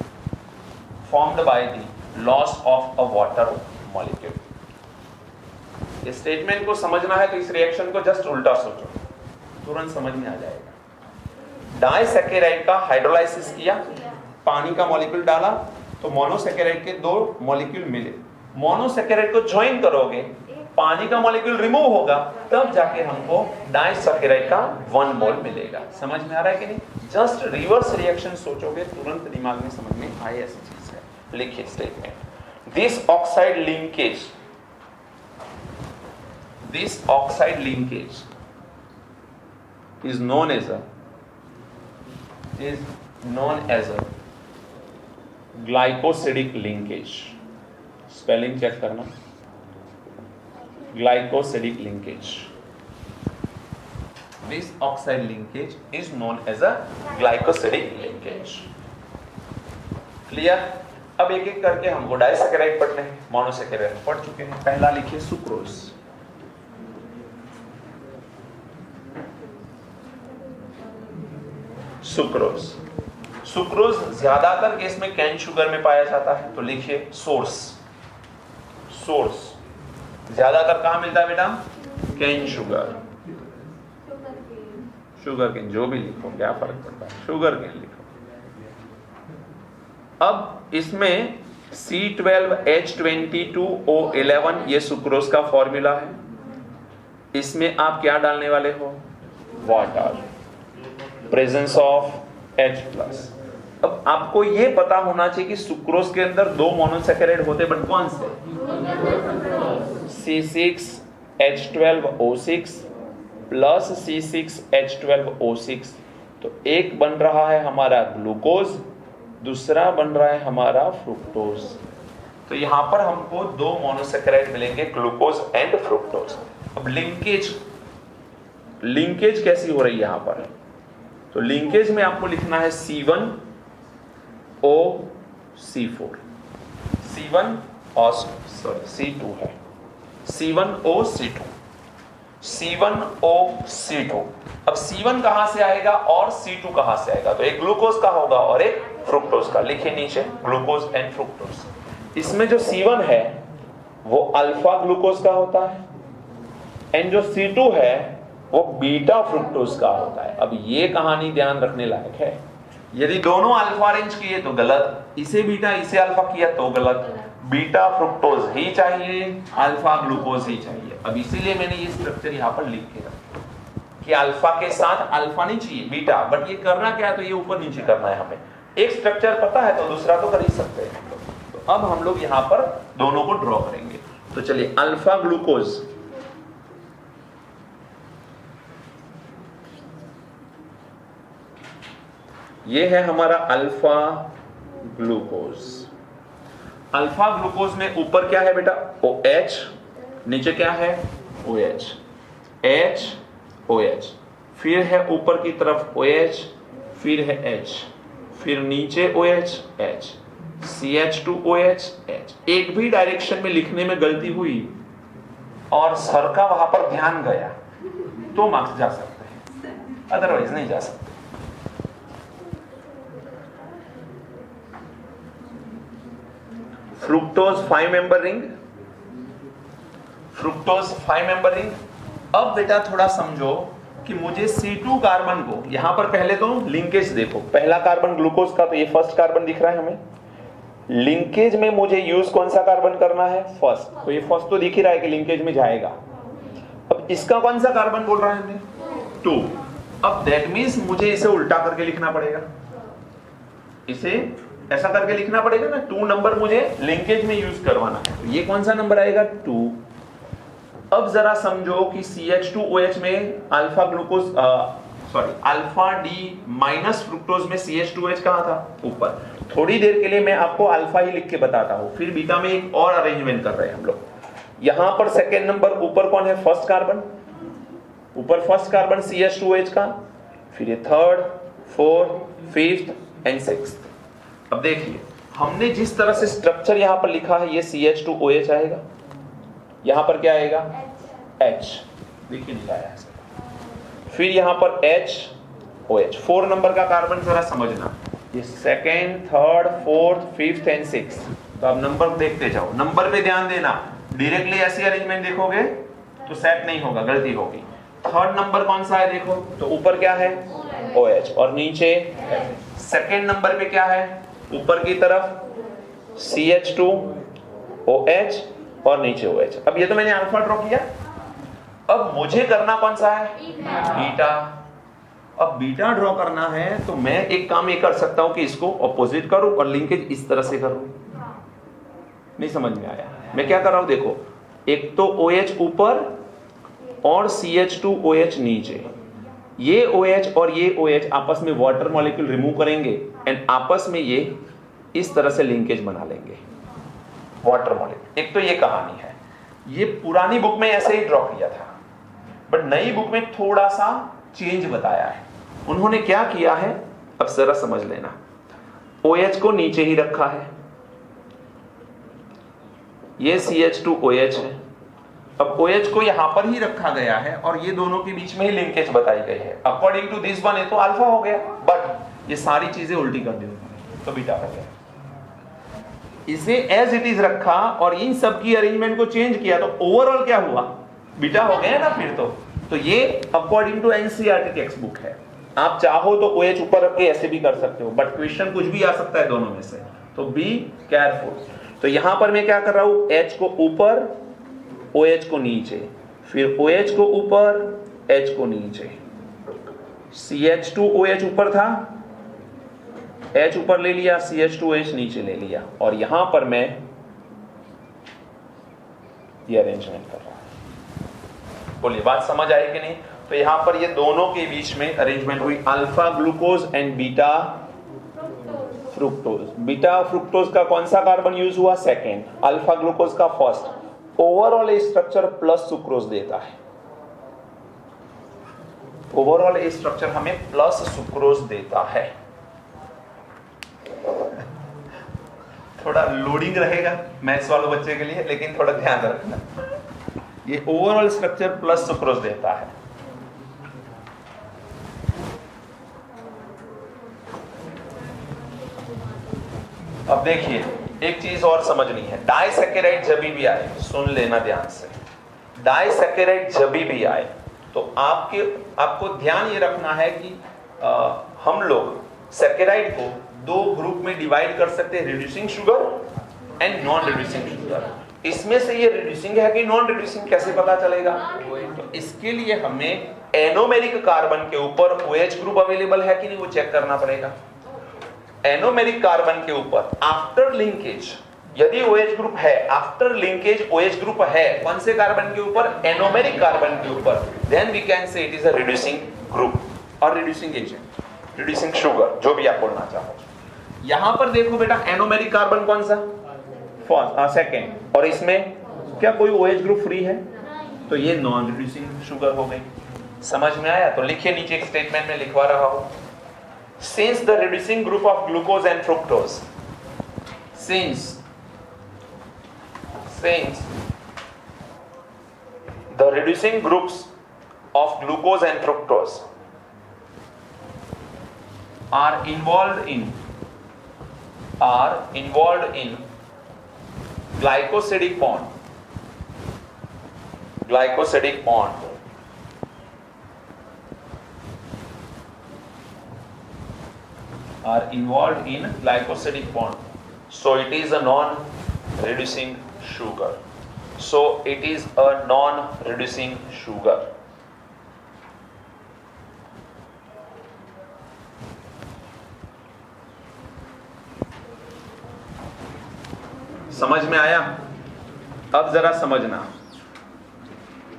Formed by the loss of a water molecule. इस statement को समझना है तो इस reaction को just उल्टा सोचो, तुरंत समझ में आ जाएगा। डाइसैकेराइड का हाइड्रोलाइसिस किया, पानी का मॉलिक्यूल डाला तो मोनोसैकेराइड के 2 मॉलिक्यूल मिले। मोनोसैकेराइड को ज्वाइन करोगे, पानी का मॉलिक्यूल रिमूव होगा, तब जाके हमको डाइसैकेराइड का 1 मोल मिलेगा। समझ में आ रहा है कि नहीं? जस्ट रिवर्स रिएक्शन सोचोगे, तुरंत दिमाग में समझ में आए, ऐसी चीज है। लिखिए statement, this oxide linkage is known as a glycosidic linkage. Spelling check करना, glycosidic linkage. This oxide linkage is known as a glycosidic linkage. Clear? अब एक एक करके हमको डाइसैकेराइड पढ़ने हैं, मोनोसैकेराइड पढ़ चुके हैं। पहला लिखिए सुक्रोज। सुक्रोज ज्यादातर केस में कैन शुगर में पाया जाता है, तो लिखिए सोर्स। ज्यादातर कहां मिलता है बेटा? कैन शुगर केन, जो भी लिखो क्या फर्क पड़ता है, शुगर केन लिखो। अब इसमें C12H22O11 ये सुक्रोज का फॉर्मूला है। इसमें आप क्या डालने वाले हो? Water, presence of H+। अब आपको ये पता होना चाहिए कि सुक्रोज के अंदर 2 मोनोसैकेराइड होते, बट कौन से? C6H12O6 plus C6H12O6। तो एक बन रहा है हमारा ग्लूकोज, दूसरा बन रहा है हमारा फ्रुक्टोज। तो यहां पर हमको 2 मोनोसैकेराइड मिलेंगे, ग्लूकोज एंड फ्रुक्टोज। अब लिंकेज कैसी हो रही है यहां पर? तो लिंकेज में आपको लिखना है C1O4। C2 है, C1O2। अब C1 कहां से आएगा और C2 कहां से आएगा? तो एक ग्लूकोज का होगा और एक फ्रुक्टोज का। लिखिए नीचे, ग्लूकोज एंड फ्रुक्टोज। इसमें जो C1 है वो अल्फा ग्लूकोज का होता है, एंड जो C2 है वो बीटा फ्रुक्टोज का होता है। अब ये कहानी ध्यान रखने लायक है। यदि दोनों अल्फा अरेंज किए तो गलत, इसे बीटा इसे अल्फा किया तो गलत। बीटा फ्रुक्टोज ही चाहिए, अल्फा ग्लूकोज ही चाहिए। अब इसीलिए मैंने ये स्ट्रक्चर यहाँ पर लिख के रखा कि अल्फा के साथ अल्फा नहीं चाहिए, बीटा। बट ये करना क्या है? तो ये ऊपर नीचे करना है हमें। एक स्ट्रक्चर पता है तो दूसरा तो कर ही सकते हैं। तो अब हम लोग यहाँ पर दोनों को ड्रॉ करेंगे। तो चलिए, अल्फा ग्लूकोज, ये है हमारा अल्फा ग्लूकोज। अल्फा ग्लूकोज में ऊपर क्या है बेटा? OH, नीचे क्या है? OH, OH, फिर है ऊपर की तरफ OH, फिर है H, फिर नीचे OH, H, CH2OH, H। एक भी डायरेक्शन में लिखने में गलती हुई और सर का वहां पर ध्यान गया तो मार्क्स जा सकते हैं, अदरवाइज नहीं जा सकते। फ्रुक्टोज 5 मेंबर रिंग, अब बेटा थोड़ा समझो कि मुझे C2 कार्बन को यहां पर, पहले तो लिंकेज देखो, पहला कार्बन ग्लूकोज का, तो ये फर्स्ट कार्बन दिख रहा है हमें। लिंकेज में मुझे यूज कौन सा कार्बन करना है? फर्स्ट। तो ये फर्स्ट तो दिख ही रहा है कि लिंकेज में जाएगा। अब इसका कौन सा कार्बन बोल रहा है हमने? 2। अब दैट मीन्स मुझे इसे उल्टा करके लिखना पड़ेगा। इसे ऐसा करके लिखना पड़ेगा ना, 2 नंबर मुझे लिंकेज में यूज करवाना है। तो ये कौन सा नंबर आएगा 2। अब जरा समझो कि CH2OH में alpha glucose alpha D minus fructose में CH2OH कहां था, ऊपर। थोड़ी देर के लिए मैं आपको अल्फा ही लिख के बताता हूं, फिर बीटा में एक और अरेंजमेंट कर रहे हैं हम लोग। यहां पर सेकेंड नंबर ऊपर कौन है, फर्स्ट कार्बन, ऊपर फर्स्ट कार्बन CH2OH का, फिर ये third, fourth, fifth and sixth. अब देखिए हमने जिस तरह से स्ट्रक्चर यहां पर लिखा है, ये CH2OH आएगा, यहां पर क्या आएगा H, देखिए निकाया है। फिर यहां पर HOH, 4 नंबर का कार्बन जरा समझना, ये second, third, fourth, fifth and sixth. तो अब नंबर देखते जाओ, नंबर पे ध्यान देना, डायरेक्टली ऐसी अरेंजमेंट देखोगे तो सेट नहीं होगा, गलती होगी। थर्ड नंबर कौन सा है देखो, तो ऊपर क्या है OH और नीचे। सेकेंड नंबर पे क्या है, ऊपर की तरफ CH2OH और नीचे OH। अब ये तो मैंने अल्फा ड्रॉ किया, अब मुझे करना कौन सा है, बीटा। अब बीटा ड्रॉ करना है तो मैं एक काम ये कर सकता हूं कि इसको ऑपोजिट करूं और लिंकेज इस तरह से करूं। नहीं समझ में आया, मैं क्या कर रहा हूं देखो, एक तो OH ऊपर और CH2OH नीचे, ये OH और ये OH आपस में वाटर मॉलिक्यूल रिमूव करेंगे एंड आपस में ये इस तरह से लिंकेज बना लेंगे वाटर मॉलिक्यूल। एक तो ये कहानी है, ये पुरानी बुक में ऐसे ही ड्रॉ किया था, बट नई बुक में थोड़ा सा चेंज बताया है। उन्होंने क्या किया है, अब जरा समझ लेना। OH को नीचे ही रखा है, ये CH2OH है, अब OH को यहां पर ही रखा गया है और ये दोनों के बीच में ही लिंकेज बताई गई है। अकॉर्डिंग टू दिस वन है तो अल्फा हो गया, बट ये सारी चीजें उल्टी कर दी तो बीटा हो गया। इसे एज इट इज रखा और इन सब की अरेंजमेंट को चेंज किया तो ओवरऑल क्या हुआ, बीटा हो गया ना फिर तो ये according to NCERT text book है। आप चाहो तो OH ऊपर रख के ऐसे भी कर सकते हो, बट क्वेश्चन कुछ भी आ सकता है दोनों में से, तो बी केयरफुल। तो यहां पर मैं क्या कर रहा हूं, H को ऊपर, OH को नीचे, फिर OH को ऊपर, H को नीचे। CH2OH ऊपर था, H ऊपर ले लिया, CH2OH नीचे ले लिया, और यहां पर मैं ये अरेंजमेंट कर रहा हूं। बोलिए बात समझ आई कि नहीं। तो यहां पर ये दोनों के बीच में अरेंजमेंट हुई, alpha glucose and beta fructose. Beta fructose का कौन सा कार्बन यूज हुआ, सेकेंड, अल्फा ग्लूकोज का first. Overall structure plus sucrose देता है, ओवरऑल स्ट्रक्चर हमें प्लस सुक्रोज देता है। थोड़ा लोडिंग रहेगा मैथ्स वाले बच्चे के लिए, लेकिन थोड़ा ध्यान रखना, ये ओवरऑल स्ट्रक्चर प्लस सुक्रोज देता है। अब देखिए एक चीज और समझनी है, डाइसैकेराइड जब भी आए, सुन लेना ध्यान से, डाइसैकेराइड जब भी आए तो आपको ध्यान ये रखना है कि हम लोग सैकेराइड को 2 ग्रुप में डिवाइड कर सकते हैं, reducing sugar and non reducing sugar. इसमें से ये रिड्यूसिंग है कि नॉन रिड्यूसिंग कैसे पता चलेगा, तो इसके लिए हमें एनोमेरिक कार्बन के ऊपर OH ग्रुप अवेलेबल है कि नहीं वो चेक करना पड़ेगा। एनोमेरिक कार्बन के ऊपर आफ्टर लिंकेज यदि OH ग्रुप है, आफ्टर लिंकेज OH ग्रुप है कौन से कार्बन के ऊपर, एनोमेरिक कार्बन के ऊपर, then we can say it is a reducing group और रिड्यूसिंग एजेंट, रिड्यूसिंग शुगर, जो भी आप बोलना चाहो। यहां पर देखो बेटा, एनोमेरिक कार्बन कौन सा, फर्स्ट, सेकेंड, और इसमें क्या कोई OH ग्रुप फ्री है, तो ये नॉन रिड्यूसिंग शुगर हो गई। समझ में आया, तो लिखिए नीचे एक स्टेटमेंट में लिखवा रहा हूं, since the reducing group of glucose and fructose, since the reducing groups of glucose and fructose are involved in glycosidic bond, are involved in glycosidic bond, so it is a non-reducing sugar. So it is a non-reducing sugar. समझ में आया? अब जरा समझना,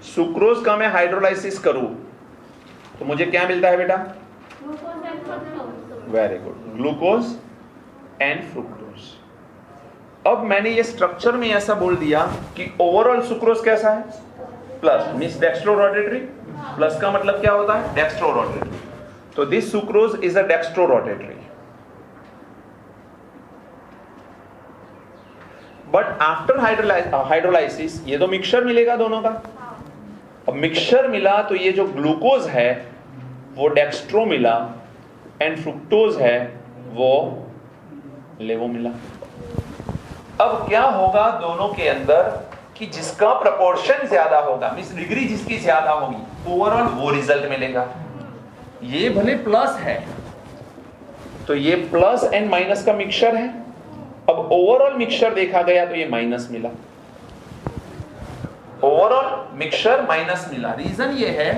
sucrose का मैं hydrolysis करूं तो मुझे क्या मिलता है बेटा? Very good, glucose and fructose. अब मैंने ये स्ट्रक्चर में ऐसा बोल दिया कि ओवरऑल सुक्रोज कैसा है? Plus, means dextro rotatory. Plus का मतलब क्या होता है? Dextro rotatory. तो this sucrose is a dextro rotatory. But after hydrolysis ये तो मिक्सचर मिलेगा दोनों का। अब मिक्सचर मिला तो ये जो ग्लूकोज है वो डेक्स्ट्रो मिला एंड फ्रुक्टोज है वो लेवो मिला। अब क्या होगा दोनों के अंदर कि जिसका प्रपोर्शन ज्यादा होगा, मींस डिग्री जिसकी ज्यादा होगी, ओवरऑल वो रिजल्ट मिलेगा। ये भले प्लस है तो ये प्लस एंड माइनस का मिक्सचर है। अब ओवरऑल मिक्सचर देखा गया तो ये माइनस मिला, ओवरऑल मिक्सचर माइनस मिला। रीजन ये है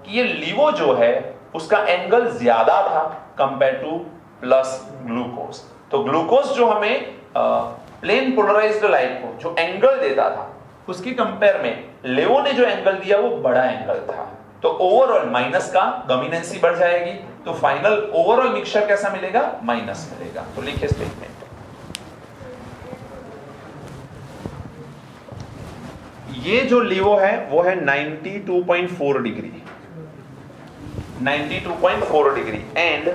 कि ये लिवो जो है उसका एंगल ज्यादा था कंपेयर टू प्लस ग्लूकोज। तो ग्लूकोज जो हमें प्लेन पोलराइज्ड लाइट को जो एंगल देता था उसके कंपेयर में लेवो ने जो एंगल दिया वो बड़ा एंगल था। तो ओवरऑल माइनस का डोमिनेंसी बढ़ जाएगी, तो फाइनल ओवरऑल मिक्सचर कैसा मिलेगा? माइनस मिलेगा। तो लिखिए स्टेटमेंट, ये जो लिवो है वो है 92.4 डिग्री, 92.4 डिग्री एंड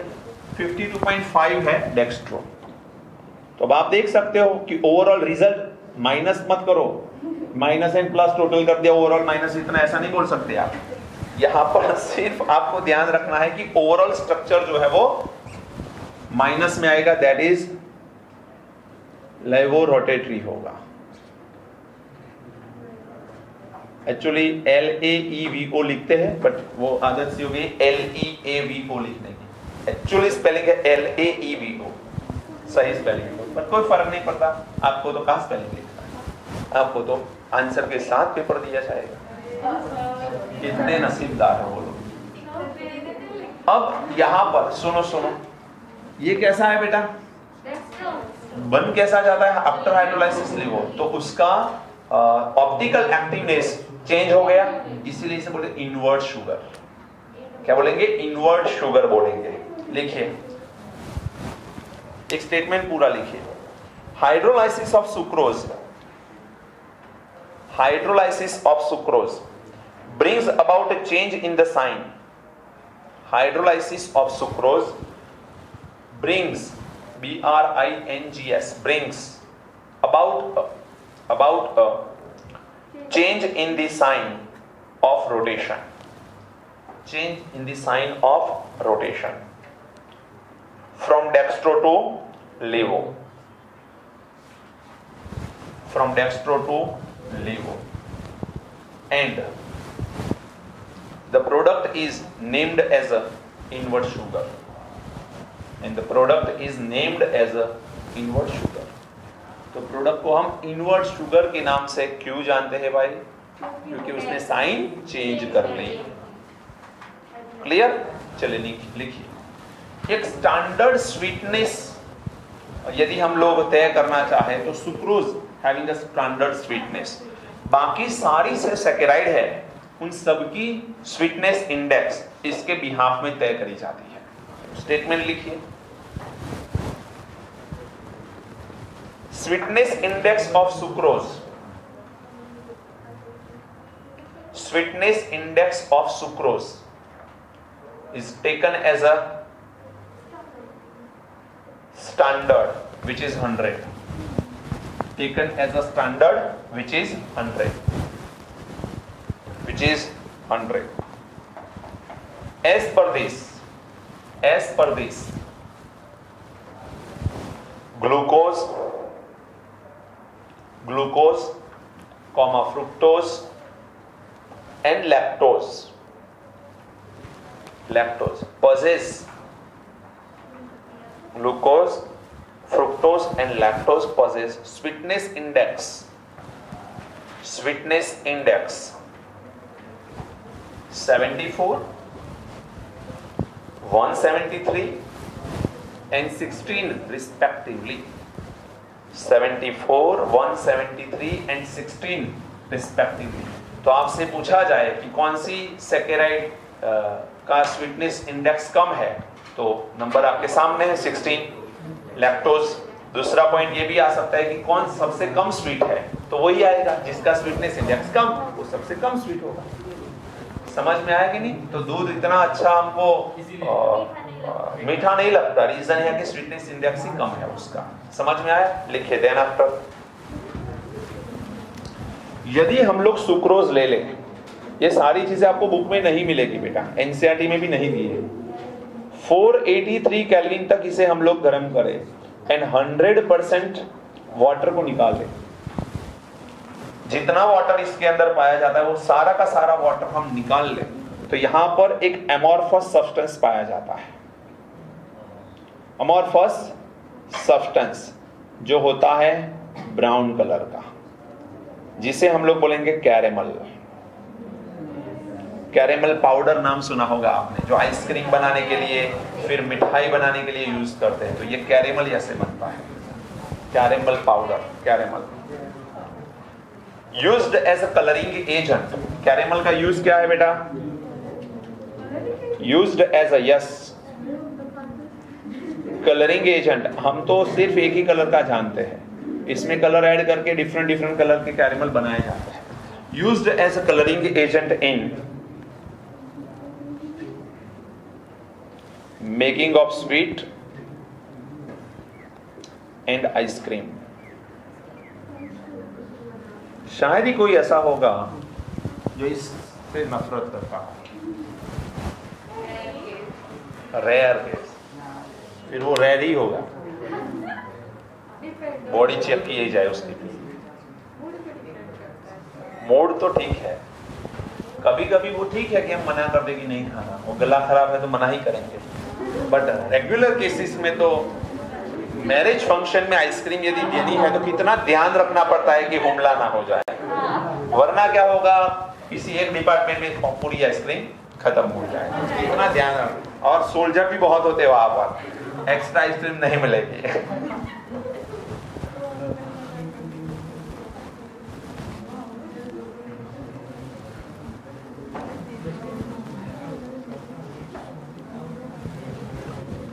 52.5 है डेक्स्ट्रो। तो अब आप देख सकते हो कि ओवरऑल रिजल्ट माइनस मत करो, माइनस एंड प्लस टोटल कर दिया, ओवरऑल माइनस इतना, ऐसा नहीं बोल सकते आप। यहां पर सिर्फ आपको ध्यान रखना है कि ओवरऑल स्ट्रक्चर जो है वो माइनस में आएगा, दैट इज लेवो रोटेटरी होगा। एक्चुअली LAEVO लिखते हैं बट वो आदत सी हो गई LEAVO लिखने की। एक्चुअली स्पेलिंग है LAEVO, सही स्पेलिंग है, पर कोई फर्क नहीं पड़ता। आपको तो कहाँ स्पेलिंग लिखना है, आपको तो आंसर के साथ पेपर दिया जाएगा। कितने नसीबदार हो वो लोग। अब यहां पर सुनो, ये कैसा है बेटा? बन कैसा जाता है आफ्टर हाइड्रोलाइसिस लिवो? तो उसका ऑप्टिकल एक्टिवनेस चेंज हो गया, इसीलिए इसे बोलते इनवर्ट शुगर। क्या बोलेंगे? इनवर्ट शुगर बोलेंगे। लिखिए एक स्टेटमेंट पूरा लिखिए। Hydrolysis of sucrose brings about a change in the sign. Hydrolysis of sucrose brings, B-R-I-N-G-S, brings about a change in the sign of rotation. Change in the sign of rotation from dextro to levo. From dextro to levo. And the product is named as a invert sugar. And the product is named as a invert sugar. तो product को हम invert sugar के नाम से क्यों जानते हैं भाई? क्योंकि उसने साइन चेंज कर ली। क्लियर? चलिए लिखिए। एक स्टैंडर्ड स्वीटनेस यदि हम लोग तय करना चाहें तो sucrose having a standard sweetness, बाकी सारी से सैकेराइड है उन सबकी स्वीटनेस इंडेक्स इसके बिहाफ में तय करी जाती है। स्टेटमेंट लिखिए। Sweetness index of sucrose, sweetness index of sucrose is taken as a standard which is 100. Taken as a standard which is 100. Which is 100. As per this, glucose, fructose and lactose possess, glucose, fructose and lactose possess sweetness index 74, 173 and 16 respectively. 74, 173 and 16 respectively. तो आपसे पूछा जाए कि कौन सी saccharide का sweetness index कम है, तो number आपके सामने है 16 लैक्टोज। दूसरा पॉइंट ये भी आ सकता है कि कौन सबसे कम स्वीट है, तो वही आएगा जिसका स्वीटनेस इंडेक्स कम, वो सबसे कम स्वीट होगा। समझ में आया कि नहीं? तो दूध इतना अच्छा हमको मीठा नहीं लगता, रीजन है कि स्वीटनेस इंडेक्स ही कम है उसका। समझ में आया? लिखिए देन आफ्टर। यदि हम लोग सुक्रोज ले लें, ये सारी चीजें आपको बुक में नहीं मिलेगी बेटा, एनसीईआरटी में भी नहीं दी है। 483 केल्विन तक इसे हम लोग गर्म करें एंड 100% वाटर को निकाल दें। जितना वाटर इसके अंदर पाया जाता है वो सारा का सारा वाटर हम निकाल लें, तो यहां पर एक एमोर्फस सब्सटेंस पाया जाता है। अमॉर्फस सब्सटेंस जो होता है ब्राउन कलर का, जिसे हम लोग बोलेंगे कैरेमल। कैरेमल पाउडर नाम सुना होगा आपने, जो आइसक्रीम बनाने के लिए फिर मिठाई बनाने के लिए यूज करते हैं। तो ये कैरेमल ऐसे बनता है, caramel powder. Caramel used as a colouring agent. Caramel का यूज क्या है बेटा? Used as a colouring agent. हम तो सिर्फ एक ही कलर का जानते हैं, इसमें कलर ऐड करके डिफरेंट कलर के कैरेमल बनाए जाते हैं। Used as a colouring agent in making of sweet and ice cream. शायद ही कोई ऐसा होगा जो इससे नफरत करता हो। रेयर केस, फिर वो रेयर ही होगा। बॉडी चेक की जाए उसकी। मूड तो ठीक है, कभी कभी वो ठीक है कि हम मना कर दे कि नहीं खाना, वो गला खराब है तो मना ही करेंगे। बट रेगुलर केसेस में तो मैरिज फंक्शन में आइसक्रीम यदि देनी है तो कितना ध्यान रखना पड़ता है कि हुमला ना हो जाए, वरना क्या होगा, किसी एक डिपार्टमेंट में पूरी आइसक्रीम खत्म हो जाए। इतना ध्यान रख। और सोल्जर भी बहुत होते हैं वहां पर, एक्स्ट्रा आइसक्रीम नहीं मिलेगी।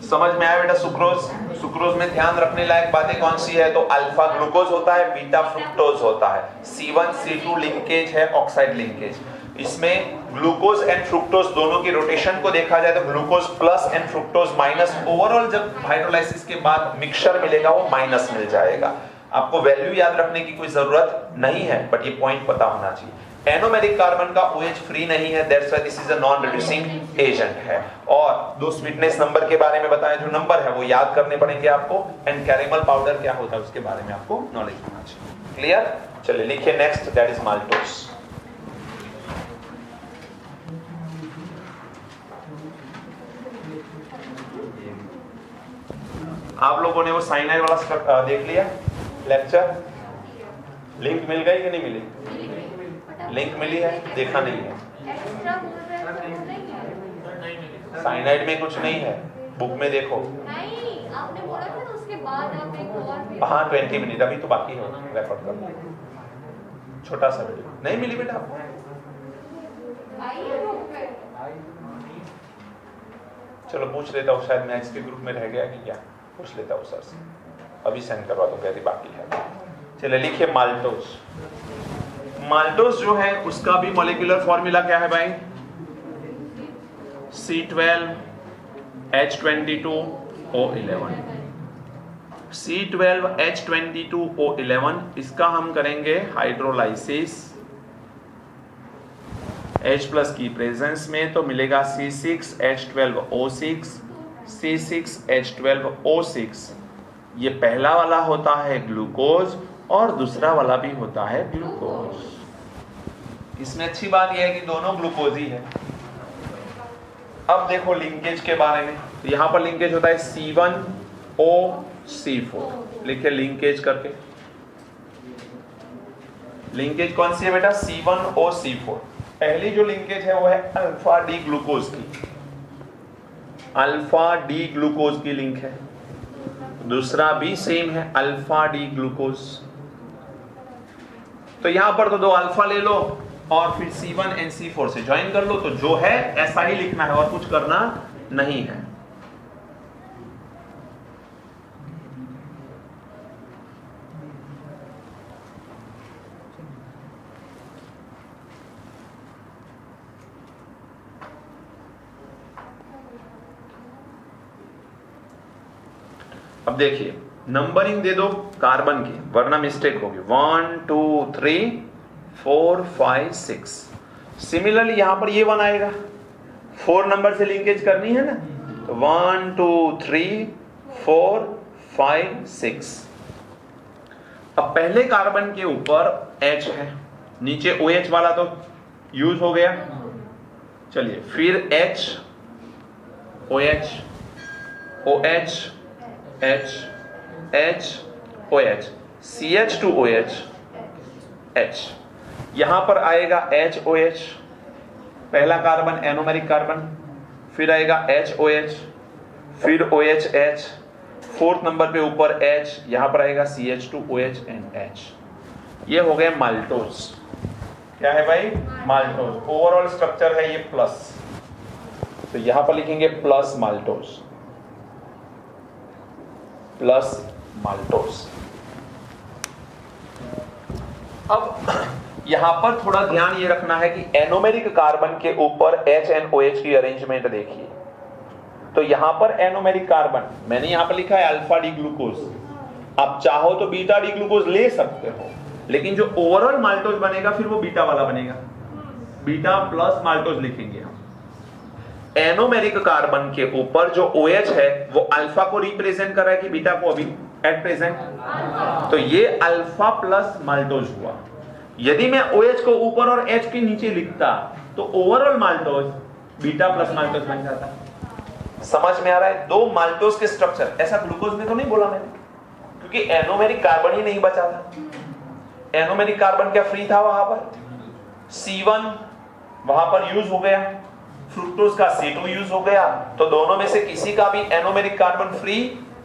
समझ में आया बेटा? सुक्रोज में ध्यान रखने लायक बातें कौन सी है? तो अल्फा ग्लूकोज होता है, बीटा फ्रुक्टोज होता है, C1C2 लिंकेज है, ऑक्साइड लिंकेज। इसमें ग्लूकोज एंड फ्रुक्टोज दोनों की रोटेशन को देखा जाए तो glucose plus and fructose minus, overall जब हाइड्रोलाइसिस के बाद मिक्सचर मिलेगा वो माइनस मिल जाएगा। आपको वैल्यू याद रखने की कोई जरूरत नहीं है, बट ये पॉइंट पता होना चाहिए। एनोमेरिक कार्बन का OH फ्री नहीं है, that's why this is a non reducing agent है। और दो स्वीटनेस नंबर के बारे में बताया, जो नंबर है वो याद करने पड़ेंगे आपको, एंड कैरेमल पाउडर क्या होता है उसके बारे में आपको नॉलेज होना चाहिए। क्लियर? चलिए लिखिए नेक्स्ट, दैट इज माल्टोस। आप लोगों ने वो साइनाइड वाला देख लिया लेक्चर? लिंक मिल गई कि नहीं मिली? लिंक मिली है? देखा नहीं है? साइनाइड में कुछ नहीं है, बुक में देखो। नहीं, आपने बोला था ना उसके बाद आप एक और। हाँ 20 मिनट अभी तो बाकी है, रेकॉर्ड कर लो। छोटा सा वीडियो नहीं मिली बेटा आपको? चलो पूछ लेता हूँ, शायद मैथ्स के ग्रुप में रह गया कि क्या, पूछ लेता हूँ सर से, अभी सेंड करवा दो, कहती बाकी है। चलिए लिखिए माल्टोस। माल्टोस जो है उसका भी मॉलिक्यूलर फॉर्मूला क्या है भाई? C12H22O11। C12H22O11 इसका हम करेंगे हाइड्रोलाइसिस H प्लस की प्रेजेंस में, तो मिलेगा C6H12O6, C6H12O6। ये पहला वाला होता है ग्लूकोज और दूसरा वाला भी होता है ग्लूकोज। इसमें अच्छी बात यह है कि दोनों ग्लूकोज ही है। अब देखो लिंकेज के बारे में, तो यहां पर लिंकेज होता है C1O4। लिखिए लिंकेज करके। लिंकेज कौन सी है बेटा? C1O4। पहली जो लिंकेज है वो है अल्फा डी ग्लूकोज की, अल्फा डी ग्लूकोज की लिंक है। दूसरा भी सेम है, अल्फा डी ग्लूकोज। तो यहां पर तो 2 अल्फा ले लो और फिर C1NC4 से ज्वाइन कर लो, तो जो है ऐसा ही लिखना है और कुछ करना नहीं है। अब देखिए नंबरिंग दे दो कार्बन की, वरना मिस्टेक होगी। 1 2 3 4 5 6। सिमिलरली यहां पर ये 1 आएगा, 4 नंबर से लिंकेज करनी है ना, तो 1 2 3 4 5 6। अब पहले कार्बन के ऊपर H है, नीचे OH वाला तो यूज हो गया। चलिए फिर H OH OH H H OH CH2OH H। यहां पर आएगा HOH, पहला कार्बन एनोमेरिक कार्बन, फिर आएगा HOH, फिर OHH, 4th नंबर पे ऊपर H, यहां पर आएगा CH2OH एंड H। ये हो गए माल्टोज। क्या है भाई? माल्टोज। ओवरऑल स्ट्रक्चर है ये प्लस, तो यहां पर लिखेंगे प्लस माल्टोज, प्लस माल्टोज। अब यहां पर थोड़ा ध्यान ये रखना है कि एनोमेरिक कार्बन के ऊपर H एंड OH की अरेंजमेंट देखिए। तो यहां पर एनोमेरिक कार्बन मैंने यहां पर लिखा है अल्फा डी ग्लूकोज, आप चाहो तो बीटा डी ग्लूकोज ले सकते हो, लेकिन जो ओवरऑल माल्टोज बनेगा फिर वो बीटा वाला बनेगा, बीटा प्लस माल्टोज लिखेंगे हम। एनोमेरिक कार्बन के ऊपर जो OH है वो अल्फा को रिप्रेजेंट कर रहा है कि बीटा को अभी एट प्रेजेंट, तो ये अल्फा प्लस माल्टोज हुआ। यदि मैं OH को ऊपर और H के नीचे लिखता तो overall maltose beta plus maltose बन जाता। समझ में आ रहा है? 2 माल्टोज के स्ट्रक्चर, ऐसा ग्लूकोज में तो नहीं बोला मैंने, क्योंकि एनोमेरिक कार्बन ही नहीं बचा था। एनोमेरिक कार्बन क्या फ्री था वहां पर? C1 वहां पर यूज हो गया, फ्रुक्टोज का C2 यूज हो गया, तो दोनों में से किसी का भी एनोमेरिक कार्बन फ्री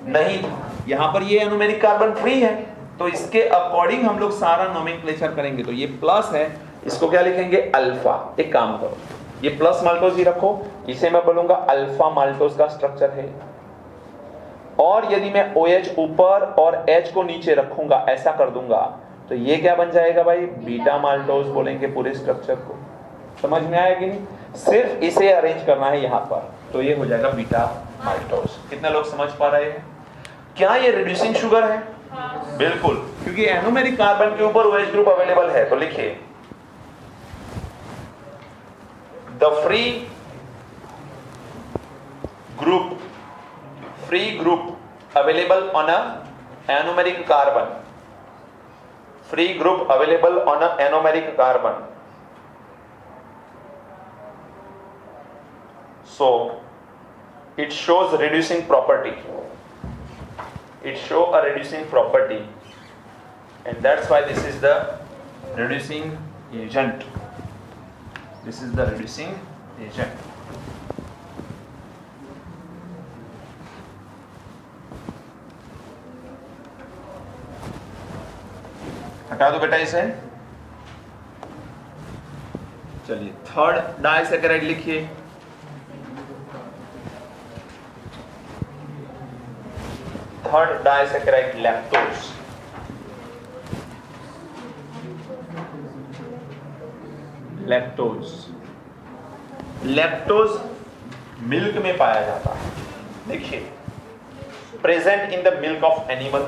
नहीं था। यहां पर ये एनोमेरिक कार्बन फ्री है, तो इसके अकॉर्डिंग हम लोग सारा नोमेनक्लेचर करेंगे। तो ये प्लस है, इसको क्या लिखेंगे? अल्फा। एक काम करो, ये प्लस माल्टोज ही रखो, इसे मैं बोलूंगा अल्फा माल्टोज का स्ट्रक्चर है। और यदि मैं OH ऊपर और H को नीचे रखूंगा, ऐसा कर दूंगा, तो ये क्या बन जाएगा भाई? बीटा माल्टोज बोलेंगे पूरे स्ट्रक्चर को। समझ में आया कि नहीं? सिर्फ इसे अरेंज करना है यहां पर, तो ये हो जाएगा बीटा माल्टोज। कितने लोग समझ पा रहे हैं? क्या ये रिड्यूसिंग शुगर है? बिल्कुल, क्योंकि एनोमेरिक कार्बन के ऊपर OH ग्रुप अवेलेबल है। तो लिखिए the free group available on a anomeric carbon, free group available on a anomeric carbon, so it shows reducing property, it show a reducing property, and that's why this is the reducing agent, this is the reducing agent। हटा दो बेटा इसे। चलिए third disaccharide लिखिए। Third disaccharide lactose. Lactose milk में पाया जाता है। देखिए present in the milk of animal,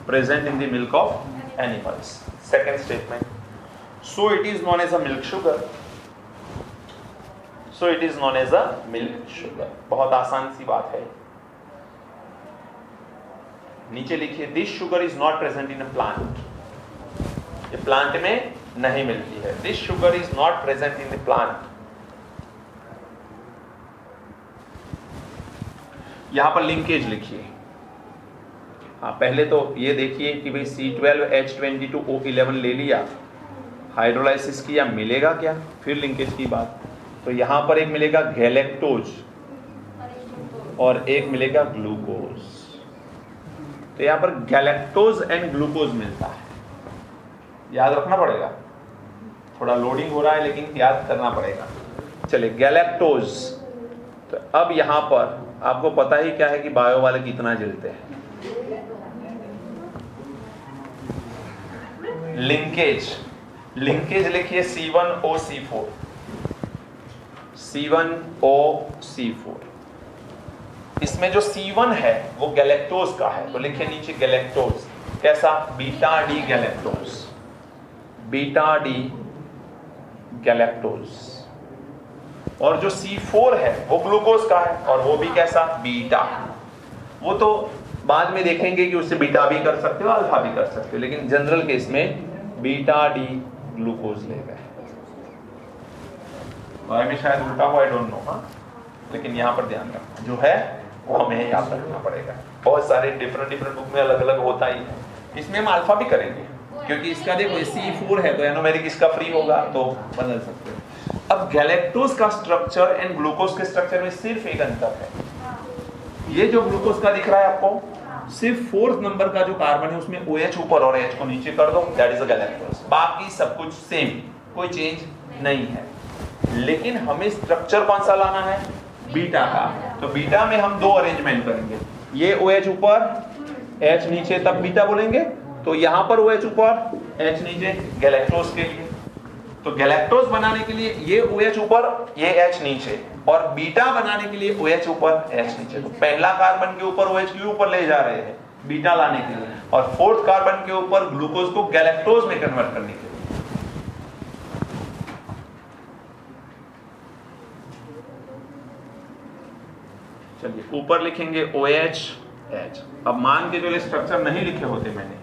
present in the milk of animals। Second statement, so it is known as a milk sugar, so it is known as a milk sugar। बहुत आसान सी बात है। नीचे लिखिए this sugar is not present in a plant, ये plant में नहीं मिलती है। this sugar is not present in the plant। यहां पर लिंकेज लिखिए, हाँ, पहले तो ये देखिए कि भाई C12H22O11 ले लिया, हाइड्रोलाइसिस किया, मिलेगा क्या? फिर लिंकेज की बात। तो यहाँ पर एक मिलेगा गैलेक्टोज और एक मिलेगा ग्लूकोज। तो यहाँ पर गैलेक्टोज एंड ग्लूकोज मिलता है, याद रखना पड़ेगा। थोड़ा लोडिंग हो रहा है लेकिन याद करना पड़ेगा। चलिए, गैलेक्टोज। तो अब यहाँ पर आपको पता ही क्या है कि बायो वाले कितना जलते हैं। लिंकेज लिखिए C1OC4, C1OC4। इसमें जो C1 है वो गैलेक्टोज का है, तो लिखिए नीचे गैलेक्टोज। कैसा? Beta D galactose, beta D galactose. और जो C4 है वो ग्लूकोज का है, और वो भी कैसा? बीटा। वो तो बाद में देखेंगे कि उससे बीटा भी कर सकते हो, अल्फा भी कर सकते हो, लेकिन जनरल केस में बीटा डी ग्लूकोज ले गए। और में शायद उल्टा हुआ, आई डोंट नो, हाँ, लेकिन यहाँ पर ध्यान रखना जो है वो हमें याद रखना पड़ेगा। बहुत सारे डिफरेंट बुक में अलग अलग होता ही है। इसमें हम अल्फा भी करेंगे, क्योंकि इसका देखो C4 है तो एनोमेरिक इसका फ्री होगा, तो बदल सकते हैं। अब गैलेक्टोज का स्ट्रक्चर एंड ग्लूकोज के स्ट्रक्चर में सिर्फ एक अंतर है। ये जो ग्लूकोज का दिख रहा है आपको, सिर्फ 4th नंबर का जो कार्बन है उसमें OH ऊपर और H को नीचे कर दो, दैट इज अ गैलेक्टोज। बाकी सब कुछ सेम, कोई चेंज नहीं है। लेकिन हमें स्ट्रक्चर कौन सा लाना है? बीटा का। तो बीटा में हम 2 अरेंजमेंट करेंगे, ये OH ऊपर H नीचे, तब बीटा बोलेंगे। तो यहां पर OH ऊपर H नीचे, गैलेक्टोज के लिए। तो गैलेक्टोज बनाने के लिए ये OH ऊपर, ये H नीचे, और बीटा बनाने के लिए OH ऊपर H नीचे। तो पहला कार्बन के ऊपर OH क्यों ऊपर ले जा रहे हैं? बीटा लाने के लिए, और 4th कार्बन के ऊपर ग्लूकोज को गैलेक्टोज में कन्वर्ट करने के लिए। चलिए, ऊपर लिखेंगे OH H। अब मान के जो स्ट्रक्चर नहीं लिखे होते मैंने,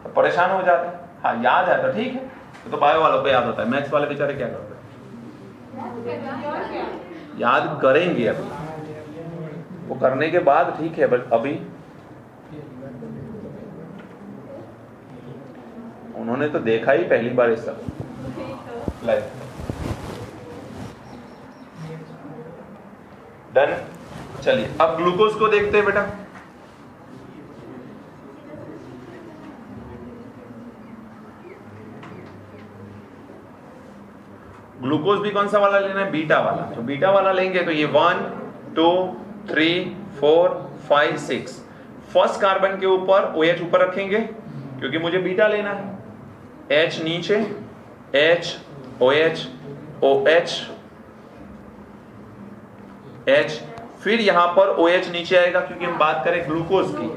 तो परेशान हो जाते। हाँ, याद है तो ठीक है, तो बायो वालों को याद होता है, मैथ्स वाले बेचारे क्या करते हैं? याद करेंगे अभी, वो करने के बाद ठीक है, बट अभी उन्होंने तो देखा ही पहली बार ये सब लाइफ। डन। चलिए, अब ग्लूकोज को देखते हैं बेटा। ग्लूकोज भी कौन सा वाला लेना है? बीटा वाला। तो बीटा वाला लेंगे तो ये 1 2 3 4 5 6। फर्स्ट कार्बन के ऊपर OH ऊपर रखेंगे क्योंकि मुझे बीटा लेना है। H नीचे, H OH OH H, फिर यहां पर OH नीचे आएगा क्योंकि हम बात करें ग्लूकोज की,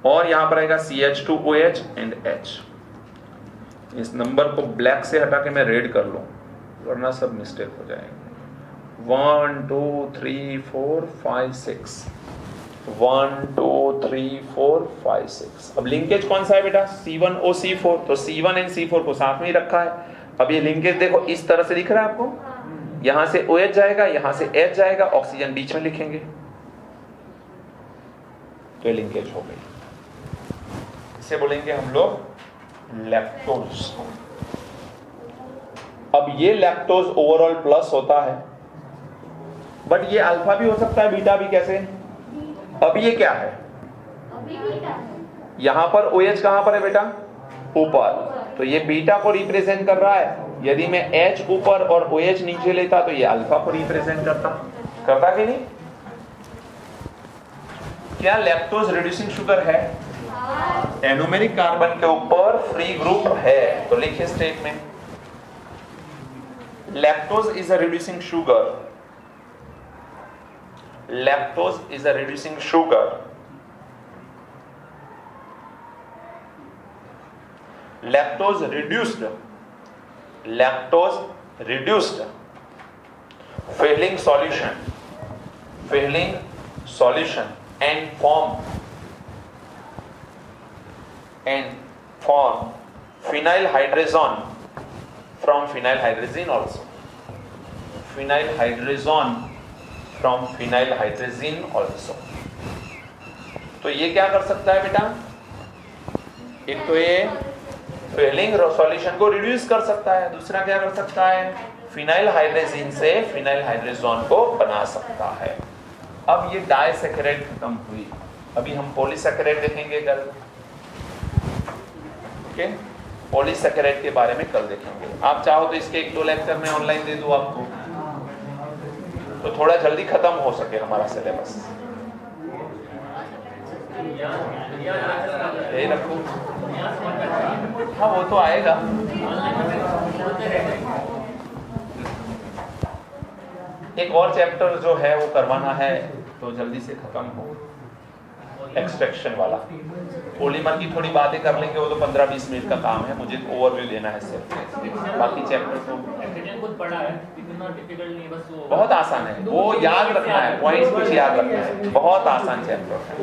और यहां पर आएगा CH2OH एंड H। इस नंबर को ब्लैक से हटा के मैं रेड कर लूं, वरना सब मिस्टेक हो जाएंगे। 1 2 3 4 5 6, 1 2 3 4 5 6। अब लिंकेज कौन सा है बेटा? C1OC4। तो C1 एंड C4 को साथ में ही रखा है। अब ये लिंकेज देखो इस तरह से दिख रहा है आपको, यहां से OH जाएगा, यहां से H जाएगा, ऑक्सीजन बीच में लिखेंगे, तो ये लिंकेज हो गई। इसे बोलेंगे हम लोग लैक्टोज। अब ये लैक्टोज ओवरऑल प्लस होता है, बट ये अल्फा भी हो सकता है, बीटा भी। कैसे? अब ये क्या है? यहां पर OH कहां पर है बेटा? ऊपर, तो ये बीटा को रिप्रेजेंट कर रहा है। यदि मैं H ऊपर और OH नीचे लेता तो ये अल्फा को रिप्रेजेंट करता कि नहीं? क्या लैक्टोज रिड्यूसिंग शुगर है? एनोमेरिक कार्बन के ऊपर फ्री ग्रुप है, तो लिखिए statement, lactose is a reducing sugar. Lactose is a reducing sugar. Lactose reduced, lactose reduced failing solution and form phenylhydrazine from phenylhydrazine also, phenylhydrazine from phenylhydrazine also। तो ये क्या कर सकता है बेटा, एक तो ये फेलिंग सॉल्यूशन को रिड्यूस कर सकता है, दूसरा क्या कर सकता है, फिनाइल हाइड्रेजिन से फिनाइल हाइड्रेजोन को बना सकता है। अब ये डाइसैकेराइड खत्म हुई, अभी हम पॉलीसैकेराइड देखेंगे कल। ओके, पॉलीसैकेराइड के बारे में कल देखेंगे। आप चाहो तो इसके 1-2 लेक्चर में ऑनलाइन दे दूं आपको, तो थोड़ा जल्दी खत्म हो सके हमारा सिलेबस। यही रखो, हाँ वो तो आएगा। एक और चैप्टर जो है वो करवाना है तो जल्दी से खत्म हो, एक्सट्रैक्शन वाला। पॉलीमर की थोड़ी बातें कर लेंगे, वो तो 15-20 मिनट का काम है, मुझे ओवरव्यू देना है सिर्फ। बाकी चैप्टर तो खुद पढ़ा है, इतना डिफिकल्ट नहीं, बस वो बहुत आसान है, वो याद रखना है, पॉइंट्स कुछ याद रखना है, बहुत आसान चैप्टर है।